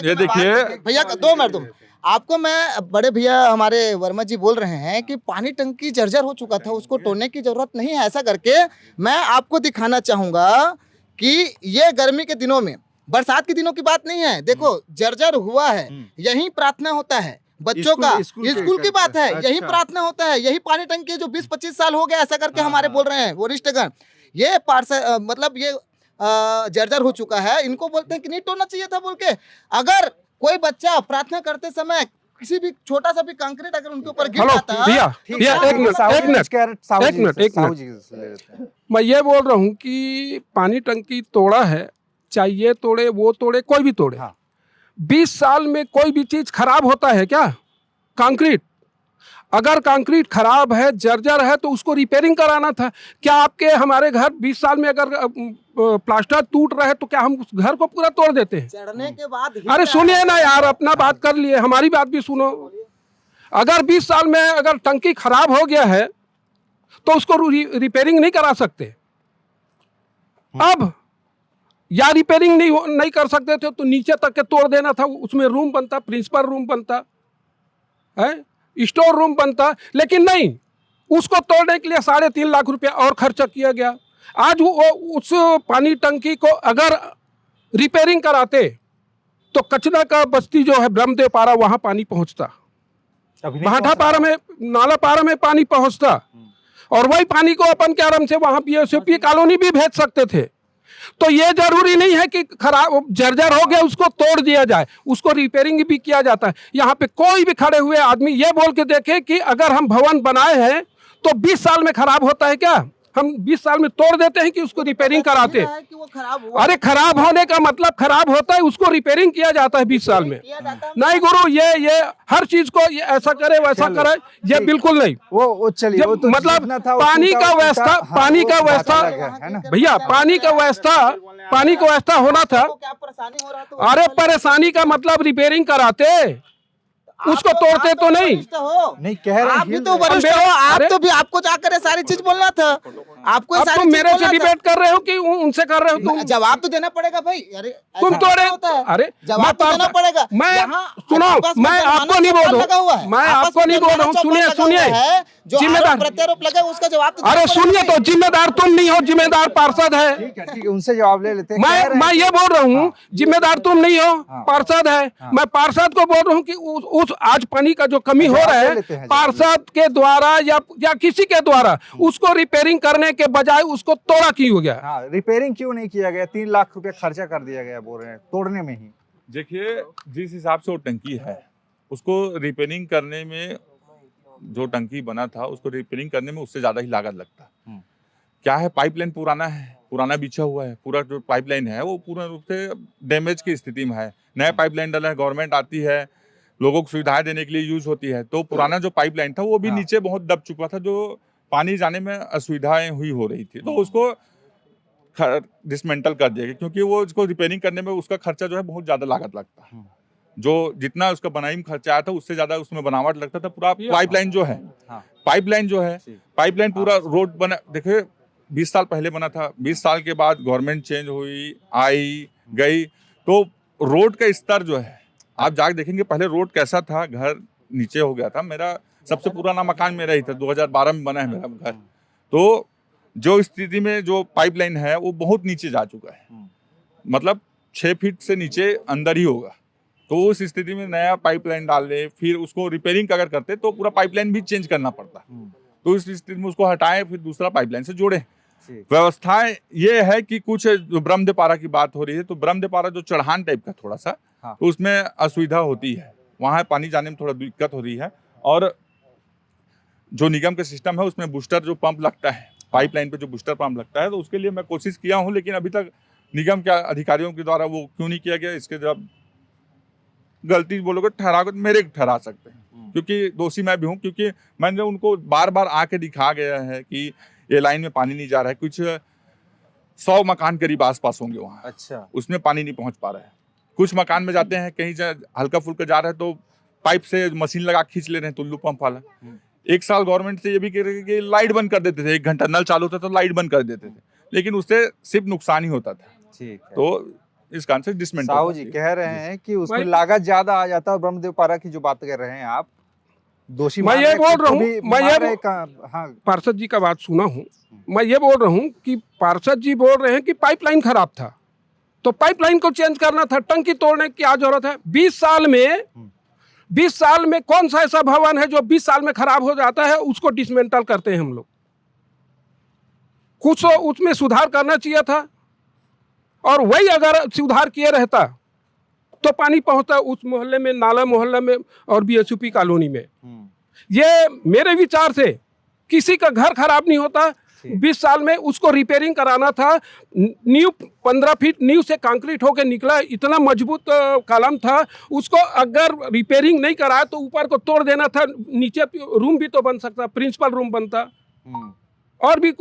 ये देखिए भैया 2 मिनट आपको मैं, बड़े भैया हमारे वर्मा जी बोल रहे हैं कि पानी टंकी जर्जर हो चुका था, उसको तोड़ने की जरूरत नहीं है। ऐसा करके मैं आपको दिखाना चाहूंगा कि ये गर्मी के दिनों में, बरसात के दिनों की बात नहीं है, देखो जर्जर हुआ है, यही प्रार्थना होता है बच्चों का, स्कूल की बात है, यही प्रार्थना होता है, यही पानी टंकी जो 20-25 साल हो गया ऐसा करके हमारे बोल रहे हैं वरिष्ठगण। ये मतलब ये जर्जर हो चुका है, इनको बोलते हैं कि नहीं तोड़ना चाहिए था बोल के। अगर कोई बच्चा प्रार्थना करते समय किसी भी छोटा सा भी कंक्रीट अगर उनके ऊपर गिर जाता है, एक मिनट, मैं ये बोल रहा हूँ कि पानी टंकी तोड़ा है, चाहे ये तोड़े वो तोड़े कोई भी तोड़े, 20 साल में कोई भी चीज खराब होता है क्या? कंक्रीट, अगर कंक्रीट खराब है, जर्जर है, तो उसको रिपेयरिंग कराना था। क्या आपके हमारे घर 20 साल में अगर प्लास्टर टूट रहा है तो क्या हम उस घर को पूरा तोड़ देते हैं? चढ़ने के बाद अरे सुनिए ना यार, अपना बात कर लिए, हमारी बात भी सुनो। अगर 20 साल में अगर टंकी खराब हो गया है तो उसको रिपेयरिंग नहीं करा सकते। अब या रिपेयरिंग नहीं कर सकते थे तो नीचे तक के तोड़ देना था, उसमें रूम बनता, प्रिंसिपल रूम बनता है, स्टोर रूम बनता, लेकिन नहीं, उसको तोड़ने के लिए 3.5 लाख रुपया और खर्चा किया गया। आज वो उस पानी टंकी को अगर रिपेयरिंग कराते तो कचना का बस्ती जो है ब्रह्मदेव पारा, वहाँ पानी पहुँचता, भाठा पारा में, नाला पारा में पानी पहुँचता, और वही पानी को अपन के आराम से वहाँ बीएसपी कॉलोनी भी भेज सकते थे। तो ये जरूरी नहीं है कि खराब जर्जर हो गया उसको तोड़ दिया जाए, उसको रिपेयरिंग भी किया जाता है। यहाँ पे कोई भी खड़े हुए आदमी ये बोल के देखे कि अगर हम भवन बनाए हैं तो 20 साल में खराब होता है क्या? हम 20 साल में तोड़ देते हैं कि उसको रिपेयरिंग कराते हैं? अरे खराब होने का मतलब खराब होता है, उसको रिपेयरिंग किया जाता है 20 साल में। नहीं गुरु, ये हर चीज को ये ऐसा करे वैसा करे, ये बिल्कुल नहीं। वो चलिए, वो तो मतलब था, पानी का व्यवस्था, पानी का व्यवस्था भैया, पानी का व्यवस्था होना था। अरे परेशानी का मतलब रिपेयरिंग कराते, उसको तोड़ते तो नहीं कह रहे आप भी तो वरिष्ठ हो, आप तो भी, आपको जाकर सारी चीज बोलना था, आपको अब तुम मेरे से डिबेट कर रहे हो कि उनसे कर रहे हो? तुम जवाब तो देना पड़ेगा भाई। अरे तुम तोड़े, अरे जवाब तो देना पड़ेगा। मैं सुनो, मैं आपको नहीं बोल रहा हूँ, मैं आपको नहीं बोल रहा हूँ, सुनिए जिम्मेदार प्रत्यारोप लगा उसका जवाब तो, अरे सुनिए तो, जिम्मेदार तुम नहीं हो, जिम्मेदार पार्षद है। ठीक है, उनसे जवाब ले लेते हैं। मैं ये बोल रहा हूँ, जिम्मेदार तुम नहीं हो, पार्षद है। मैं पार्षद को बोल रहा हूँ कि उस आज पानी का जो कमी हो रहा है, पार्षद के द्वारा या किसी के द्वारा उसको रिपेयरिंग करने के बजाय उसको तोड़ा क्यों हो गया? रिपेयरिंग क्यों नहीं किया गया? 3 लाख रुपए खर्चा कर दिया गया, बोल रहे हैं, तोड़ने में ही। देखिए, जिस हिसाब से वो टंकी है, उसको रिपेयरिंग करने में, जो टंकी बना था उसको रिपेयरिंग करने में उससे ज्यादा ही लागत लगता। क्या है, पाइपलाइन पुराना बिछा हुआ है, पूरा जो पाइपलाइन है वो पूर्ण रूप से डैमेज की स्थिति में है। नया पाइपलाइन डाला है, गवर्नमेंट आती है, लोगों को सुविधाएं देने के लिए यूज होती है, तो पुराना जो पाइपलाइन था वो भी नीचे बहुत दब चुका था, जो पानी जाने में असुविधाएं हो रही थी, तो उसको डिसमेंटल कर दिया गया, क्योंकि वो उसको रिपेयरिंग करने में उसका खर्चा जो है बहुत ज्यादा लागत लगता है। जो जितना उसका बनाई में खर्चा आया था उससे ज्यादा उसमें बनावट लगता था। पूरा पाइपलाइन जो है, पाइपलाइन पूरा रोड बना, देखिए 20 साल पहले बना था, 20 साल के बाद गवर्नमेंट चेंज हुई, आई गई, तो रोड का स्तर जो है, आप जाके देखेंगे पहले रोड कैसा था, घर नीचे हो गया था। मेरा सबसे पुराना मकान मेरा ही था, 2012 में बना है मेरा घर। तो जो स्थिति में जो पाइपलाइन है वो बहुत नीचे जा चुका है, मतलब 6 फीट से नीचे अंदर ही होगा। तो उस स्थिति में नया पाइपलाइन डाल ले, फिर उसको रिपेयरिंग अगर करते तो पूरा पाइपलाइन भी चेंज करना पड़ता। तो इस स्थिति में उसको हटाएं, फिर दूसरा पाइपलाइन से जोड़े। व्यवस्थाएं ये है कि कुछ जो ब्रह्मदेपारा की बात हो रही है, तो ब्रह्मदेपारा जो चढ़ान टाइप का थोड़ा सा, तो उसमें असुविधा होती है, वहाँ पानी जाने में थोड़ा दिक्कत हो रही है। और जो निगम का सिस्टम है उसमें बूस्टर जो पंप लगता है, पाइपलाइन पे जो बूस्टर पंप लगता है, तो उसके लिए मैं कोशिश किया हूँ, लेकिन अभी तक निगम के अधिकारियों के द्वारा वो क्यों नहीं किया गया, इसके जब गलती बोलोगे ठहरा को मेरे ठहरा सकते हैं, क्योंकि दोषी मैं भी हूँ, क्योंकि मैंने उनको बार बार आके दिखा गया है कि ये लाइन में पानी नहीं जा रहा है। कुछ 100 मकान करीब आसपास होंगे वहाँ, अच्छा, उसमें पानी नहीं पहुँच पा रहा है। कुछ मकान में जाते हैं, कहीं हल्का फुल्का जा रहा है तो पाइप से मशीन लगा खींच ले रहे हैं, टुल्लू पंप वाला। एक साल गवर्नमेंट से ये भी कह रहे कि लाइट बंद कर देते थे, 1 घंटा नल चालू होता तो लाइट बंद कर देते थे, लेकिन उससे सिर्फ नुकसान ही होता था। ठीक है। तो इस कारण से डिसमेंटल। साहू जी कह रहे हैं कि उसमें लागत ज्यादा आ जाता है, और ब्रह्मदेवपारा की जो बात कर रहे हैं आप, दोषी मैं ये बोल रहा हूँ, हाँ, पार्षद जी का बात सुना हूँ, मैं ये बोल रहा हूँ कि पार्षद जी बोल रहे हैं कि पाइपलाइन खराब था, तो पाइपलाइन को चेंज करना था, टंकी तोड़ने की क्या जरूरत है? 20 साल में कौन सा ऐसा भवन है जो 20 साल में खराब हो जाता है, उसको डिसमेंटल करते हैं हम लोग। कुछ तो उसमें सुधार करना चाहिए था, और वही अगर सुधार किए रहता तो पानी पहुंचता उस मोहल्ले में, नाला मोहल्ला में और BSUP कॉलोनी में। ये मेरे विचार से किसी का घर खराब नहीं होता। 20 साल में उसको रिपेयरिंग कराना था। नींव 15 फीट नींव से कंक्रीट होकर निकला, इतना मजबूत कॉलम था, उसको अगर रिपेयरिंग नहीं कराया तो ऊपर को तोड़ देना था, नीचे रूम भी तो बन सकता, प्रिंसिपल रूम बनता और भी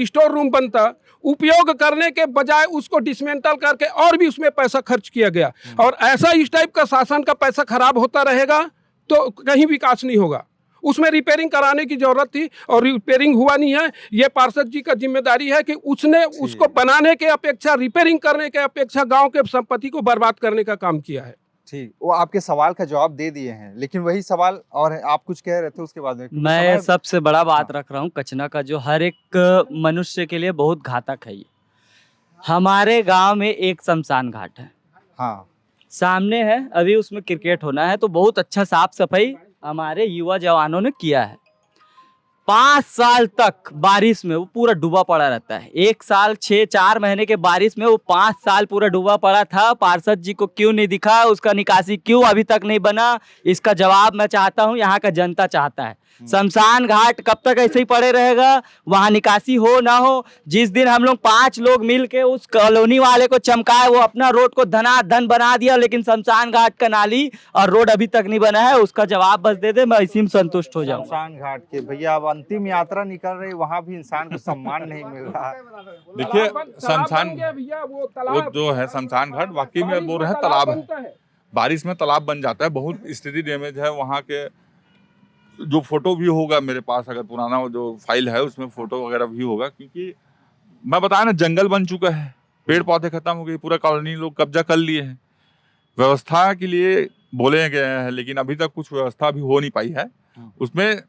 स्टोर रूम बनता। उपयोग करने के बजाय उसको डिसमेंटल करके और भी उसमें पैसा खर्च किया गया, और ऐसा इस टाइप का शासन का पैसा खराब होता रहेगा तो कहीं विकास नहीं होगा। उसमें रिपेयरिंग कराने की जरूरत थी और रिपेयरिंग हुआ नहीं है। ये पार्षद जी का जिम्मेदारी है कि उसने उसको बनाने के अपेक्षा, रिपेयरिंग करने के अपेक्षा गांव के संपत्ति को बर्बाद करने का काम किया है। ठीक, वो आपके सवाल का जवाब दे दिए हैं, लेकिन वही सवाल और है, आप कुछ कह रहे थे उसके बाद में। मैं सबसे बड़ा बात रख रहा हूँ कचना का, जो हर एक मनुष्य के लिए बहुत घातक है। ये हमारे गांव में एक शमशान घाट है, हाँ सामने है, अभी उसमें क्रिकेट होना है, तो बहुत अच्छा साफ सफाई हमारे युवा जवानों ने किया है। 5 साल तक बारिश में वो पूरा डूबा पड़ा रहता है। 1 साल 4 महीने के बारिश में वो 5 साल पूरा डूबा पड़ा था। पार्षद जी को क्यों नहीं दिखा, उसका निकासी क्यों अभी तक नहीं बना, इसका जवाब मैं चाहता हूं, यहाँ का जनता चाहता है। शमशान घाट कब तक ऐसे ही पड़े रहेगा, वहाँ निकासी हो ना हो। जिस दिन हम लोग 5 लोग मिल के उस कॉलोनी वाले को चमकाए, वो अपना रोड को धनाधन बना दिया, लेकिन शमशान घाट का नाली और रोड अभी तक नहीं बना है, उसका जवाब बस दे दे, मैं इसी में संतुष्ट हो जाऊँ। शमशान घाट के भैया अब अंतिम यात्रा निकल रही, वहाँ भी इंसान को सम्मान नहीं मिल रहा। देखिए शमशान, वो जो है शमशान घाट वाकई में बोल रहे हैं तालाब है, बारिश में तालाब बन जाता है। बहुत स्थिति डैमेज है वहाँ के। जो फोटो भी होगा मेरे पास, अगर पुराना जो फाइल है उसमें फोटो वगैरह भी होगा, क्योंकि मैं बताया ना जंगल बन चुका है, पेड़ पौधे खत्म हो गए, पूरा कॉलोनी लोग कब्जा कर लिए हैं। व्यवस्था के लिए बोले गए हैं, लेकिन अभी तक कुछ व्यवस्था भी हो नहीं पाई है। उसमें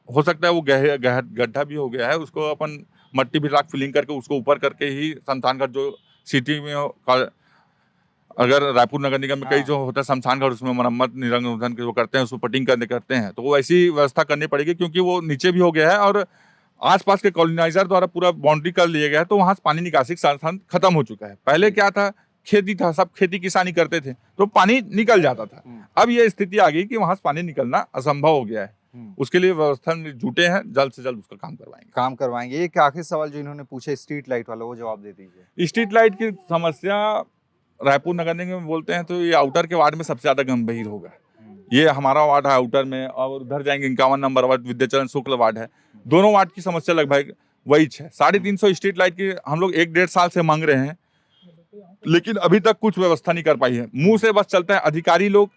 हो सकता है वो गड्ढा भी हो गया है, उसको अपन मट्टी भी राख फिलिंग करके उसको ऊपर करके ही शमशान घाट जो सिटी में, अगर रायपुर नगर निगम में कई जो होता है शमशान घाट, उसमें मरम्मत निरंग रोधन जो करते हैं, उसको पटिंग करते हैं, तो वो ऐसी व्यवस्था करनी पड़ेगी, क्योंकि वो नीचे भी हो गया है और आसपास के कॉलोनाइजर द्वारा पूरा बाउंड्री कर लिया गया है, तो वहाँ से पानी निकासी का साधन खत्म हो चुका है। पहले क्या था, खेती था, सब खेती किसानी करते थे तो पानी निकल जाता था। अब ये स्थिति आ गई कि वहाँ से पानी निकलना असंभव हो गया है। उसके लिए व्यवस्था में जुटे हैं, जल्द से जल्द उसका काम करवाएंगे। एक आखिरी सवाल जो इन्होंने पूछा स्ट्रीट लाइट वाला, वो जवाब दे दीजिए। स्ट्रीट लाइट की समस्या रायपुर नगर निगम में बोलते हैं तो ये आउटर के वार्ड में सबसे ज्यादा गंभीर होगा। ये हमारा वार्ड है आउटर में, और उधर जाएंगे 51 number ward Vidyacharan Shukla ward है। दोनों वार्ड की समस्या लगभग वही है। 350 स्ट्रीट लाइट की हम लोग 1-1.5 साल से मांग रहे हैं, लेकिन अभी तक कुछ व्यवस्था नहीं कर पाई है। मुंह से बस चलता है, अधिकारी लोग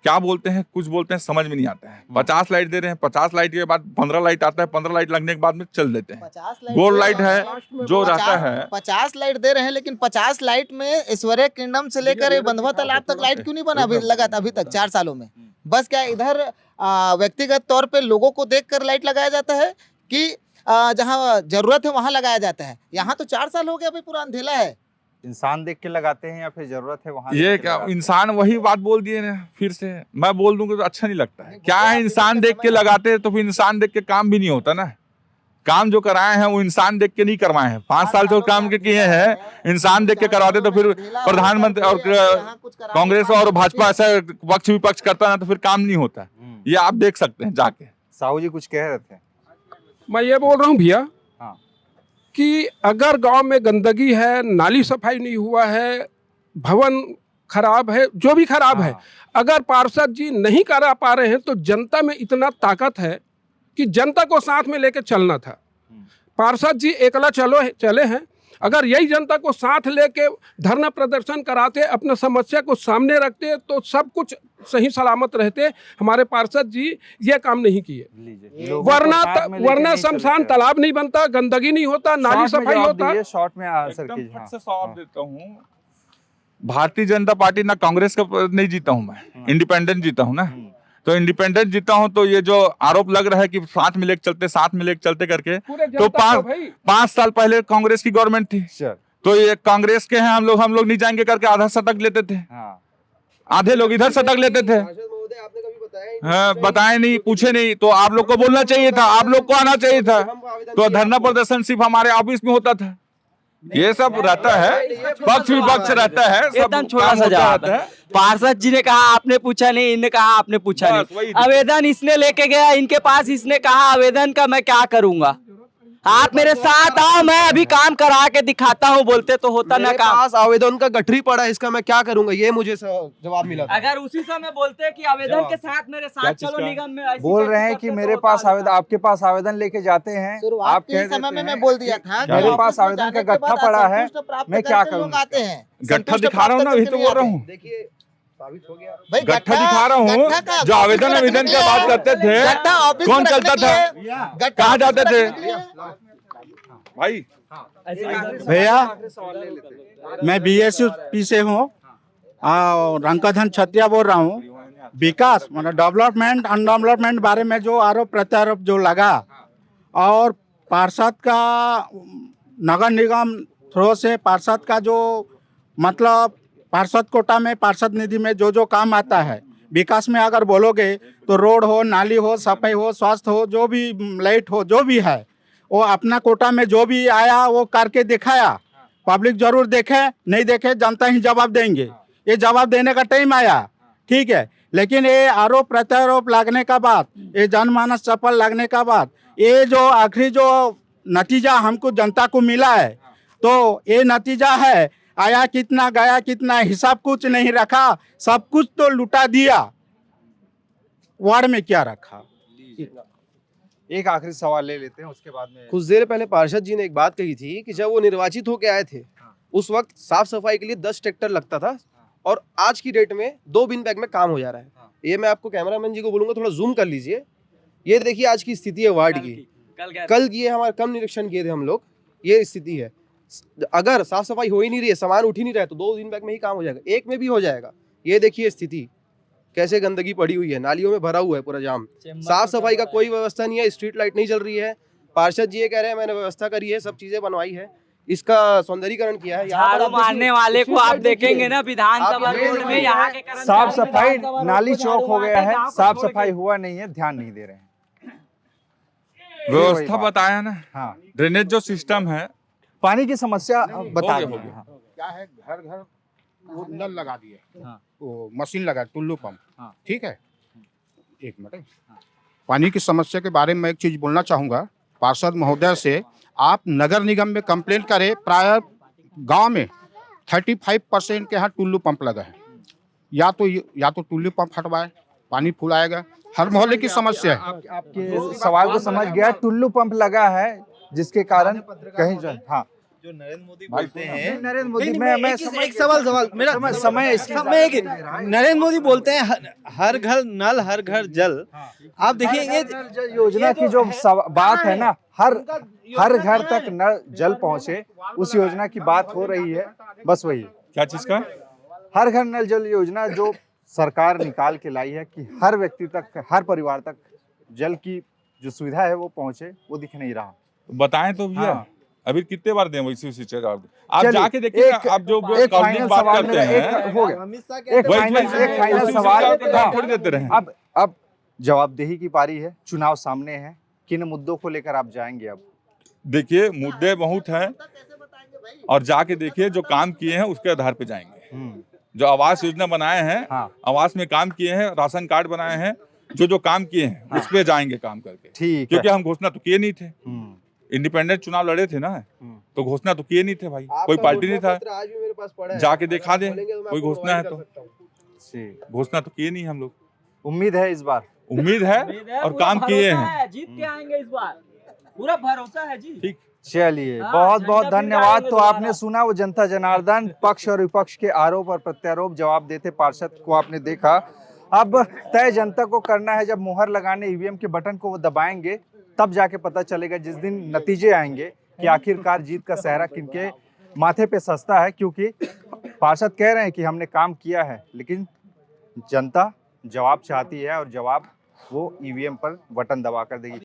क्या बोलते हैं, कुछ बोलते हैं, समझ में नहीं आता है। 50 लाइट दे रहे हैं, 50 लाइट के बाद 15 लाइट आता है, 15 लाइट लगने के बाद में चल देते हैं। गोल्ड लाइट है जो रहता है, 50 लाइट दे रहे हैं, लेकिन 50 लाइट में ऐश्वर्या किंगडम से लेकर बंधवा तालाब तक लाइट क्यों नहीं बना अभी लगा था अभी तक 4 सालों में? बस क्या इधर व्यक्तिगत तौर पे लोगों को देखकर लाइट लगाया जाता है कि जहाँ जरूरत है वहां लगाया जाता है। यहाँ तो 4 साल हो गए, अभी पूरा अंधेला है। इंसान देख के लगाते हैं या फिर जरूरत है वहां ये क्या इंसान वही बात बोल दिए ना, फिर से मैं बोल दूंगा तो अच्छा नहीं लगता है। क्या है, इंसान देख के लगाते हैं तो फिर इंसान देख के काम भी नहीं होता ना। काम जो कराए हैं वो इंसान देख के नहीं करवाए हैं। 5 साल जो काम के किए हैं इंसान देख के करवाते तो फिर प्रधानमंत्री और कांग्रेस और भाजपा ऐसा पक्ष विपक्ष करता ना तो फिर काम नहीं होता। ये आप देख सकते हैं जाके। साहू जी कुछ कह रहे थे। मैं ये बोल रहा हूँ भैया हाँ। कि अगर गांव में गंदगी है, नाली सफाई नहीं हुआ है, भवन खराब है, जो भी खराब है, अगर पार्षद जी नहीं करा पा रहे हैं तो जनता में इतना ताकत है कि जनता को साथ में लेके चलना था। पार्षद जी अकेला चले हैं। अगर यही जनता को साथ लेके धरना प्रदर्शन कराते, अपना समस्या को सामने रखते तो सब कुछ सही सलामत रहते। हमारे पार्षद जी ये काम नहीं किए, वरना शमशान तालाब नहीं बनता, गंदगी नहीं होता, नाली सफाई होता। शॉर्ट में आंसर कीजिए। फट से जवाब देता हूँ। भारतीय जनता पार्टी ना कांग्रेस का नहीं जीता हूँ मैं, इंडिपेंडेंट जीता हूँ ना। तो इंडिपेंडेंट जीता हूँ तो ये जो आरोप लग रहा है कि साथ में लेके चलते करके, तो 5 साल पहले कांग्रेस की गवर्नमेंट थी तो ये कांग्रेस के हैं हम लोग नहीं जाएंगे करके आधा शतक लेते थे। आधे लोग इधर शतक लेते थे। हाँ, बताए नहीं, पूछे नहीं। तो आप लोग को बोलना चाहिए था, आप लोग को आना चाहिए था। तो धरना प्रदर्शन सिर्फ हमारे ऑफिस में होता था। ये सब रहता है, पक्ष विपक्ष रहता है, एकदम छोटा सा जवाब है। पार्षद जी ने कहा आपने पूछा नहीं, इनने कहा आपने पूछा नहीं। आवेदन इसने लेके गया इनके पास, इसने कहा आवेदन का मैं क्या करूंगा, आप मेरे साथ आओ, मैं अभी काम करा के दिखाता हूँ। बोलते तो होता ना काम। पास आवेदन का गठरी पड़ा है, इसका मैं क्या करूंगा, ये मुझे जवाब मिला था। अगर उसी समय बोलते कि आवेदन के साथ मेरे साथ चलो निगम में, बोल रहे हैं कि मेरे पास आवेदन, आपके पास आवेदन लेके जाते हैं, आप कह समय में मैं बोल दिया था मेरे पास आवेदन का गट्ठा पड़ा है, मैं क्या करूँ। आते हैं, गट्ठा दिखा रहा हूँ ना, वही तो बोल रहा हूँ। देखिए साबित हो गया भाई, गट्ठा दिखा रहा हूँ। जो आवेदन की बात करते थे, कौन चलता था, कहाँ जाते थे भाई? भैया मैं BSU से हूँ, रंकाधन छत्रिया बोल रहा हूँ। विकास मतलब डेवलपमेंट अनडेवलपमेंट बारे में जो आरोप प्रत्यारोप जो लगा, और पार्षद का नगर निगम थ्रो से पार्षद का जो मतलब पार्षद कोटा में पार्षद निधि में जो काम आता है विकास में, अगर बोलोगे तो रोड हो, नाली हो, सफाई हो, स्वास्थ्य हो, जो भी लाइट हो, जो भी है वो अपना कोटा में जो भी आया वो करके दिखाया। पब्लिक जरूर देखे, नहीं देखे जनता ही जवाब देंगे। ये जवाब देने का टाइम आया, ठीक है। लेकिन ये आरोप प्रत्यारोप लगने का बाद, ये जनमानस चपल लगने का बाद, ये जो आखिरी जो नतीजा हमको जनता को मिला है, तो ये नतीजा है आया कितना गया कितना हिसाब कुछ नहीं रखा, सब कुछ तो लुटा दिया। वार्ड में क्या रखा। एक आखिरी सवाल ले लेते हैं, उसके बाद में कुछ देर पहले पार्षद जी ने एक बात कही थी कि जब वो निर्वाचित होके आए थे उस वक्त साफ सफाई के लिए 10 ट्रैक्टर लगता था, और आज की डेट में 2 बिन बैग में काम हो जा रहा है। ये मैं आपको कैमरामैन जी को बोलूंगा थोड़ा जूम कर लीजिए। ये देखिए आज की स्थिति है वार्ड की। कल ये हमारा कम निरीक्षण किए थे हम लोग, ये स्थिति है। अगर साफ सफाई हो ही नहीं रही है, सामान उठ ही नहीं रहा है, तो 2 दिन बैग में ही काम हो जाएगा, एक में भी हो जाएगा। ये देखिए स्थिति कैसे गंदगी पड़ी हुई है, नालियों में भरा हुआ है पूरा जाम, साफ सफाई का कोई व्यवस्था नहीं है, स्ट्रीट लाइट नहीं चल रही है। पार्षद जी ये कह रहे हैं मैंने व्यवस्था करी है, सब चीजें बनवाई है, इसका सौंदर्यीकरण किया है। झाड़ू मारने वाले को आप देखेंगे ना विधानसभा रोड में, यहाँ के साफ सफाई नाली चौक हो गया है, साफ सफाई हुआ नहीं है, ध्यान नहीं दे रहे हैं। व्यवस्था बताया ना। हाँ, ड्रेनेज जो सिस्टम है, पानी की समस्या बता हो दी। गया। हाँ। क्या है, घर घर वो नल लगा दिए, हाँ। वो मशीन लगा, टुल्लू पंप, हाँ। ठीक है। एक मिनट, पानी की समस्या के बारे में एक चीज बोलना चाहूँगा पार्षद महोदय से। आप नगर निगम में कंप्लेन करें, प्राय गांव में 35% के यहाँ टुल्लू पंप लगा है। या तो टुल्लू पंप हटवाए, पानी फुल आएगा। हर मोहल्ले की समस्या है। आपके सवाल को समझ गया। टुल्लू पंप लगा है जिसके कारण कहीं हाँ जो नरेंद्र मोदी बोलते हैं, नरेंद्र मोदी मैं एक सवाल मेरा समय नरेंद्र मोदी बोलते हैं हर घर नल हर घर जल। आप देखिए ये योजना की जो बात है ना, हर घर तक नल जल पहुंचे, उस योजना की बात हो रही है। बस वही क्या चीज का? हर घर नल जल योजना जो सरकार निकाल के लाई है कि हर व्यक्ति तक, हर परिवार तक जल की जो सुविधा है वो पहुंचे, वो दिख नहीं रहा। बताएं तो भैया हाँ। अभी कितने बार दें वैसी उसी चीज आप चलिए, जाके देखिए एक- आप जो एक काउंसलिंग फाइनल बात सवाल करते मेरा हैं एक हो गया एक वही फाइनल चीज़ एक फाइनल उसी सवाल चीज़ का हाँ, थोड़ी देते रहे अब जवाबदेही की पारी है, चुनाव सामने है, किन मुद्दों को लेकर आप जाएंगे अब? देखिए मुद्दे बहुत हैं और जाके देखिए जो काम किए हैं उसके आधार पे जाएंगे। जो आवास योजना बनाए हैं, हाँ। आवास में काम किए हैं, राशन कार्ड बनाए हैं, जो काम किए हैं हाँ। उस पे जाएंगे काम करके। ठीक क्योंकि है। हम घोषणा तो किए नहीं थे, इंडिपेंडेंट चुनाव लड़े थे ना, तो घोषणा तो किए नहीं थे भाई, कोई पार्टी नहीं था। आज भी मेरे पास पड़ा है, जाके दिखा दे बोलेंगे तो मैं कोई आपको घोषणा है provide तो। कर सकता हूँ। जी, घोषणा तो किए नहीं हम लोग, उम्मीद है इस बार। उम्मीद है और पूरा काम किए भरोसा हैं। है, जीत के आएंगे इस बार, पूरा भरोसा है जी। ठीक। चलिए हाँ, बहुत बहुत झंडा धन्यवाद। फहराएंगे तो दोबारा। आपने सुना वो जनता जनार्दन पक्ष और विपक्ष के आरोप और प्रत्यारोप जवाब देते पार्षद को आपने देखा। अब तय जनता को करना है, जब मुहर लगाने ईवीएम के बटन को वो दबाएंगे तब जाके पता चलेगा, जिस दिन नतीजे आएंगे कि आखिरकार जीत का सेहरा किनके माथे पे सस्ता है। क्योंकि पार्षद कह रहे हैं कि हमने काम किया है, लेकिन जनता जवाब चाहती है और जवाब वो ईवीएम पर बटन दबा कर देगी।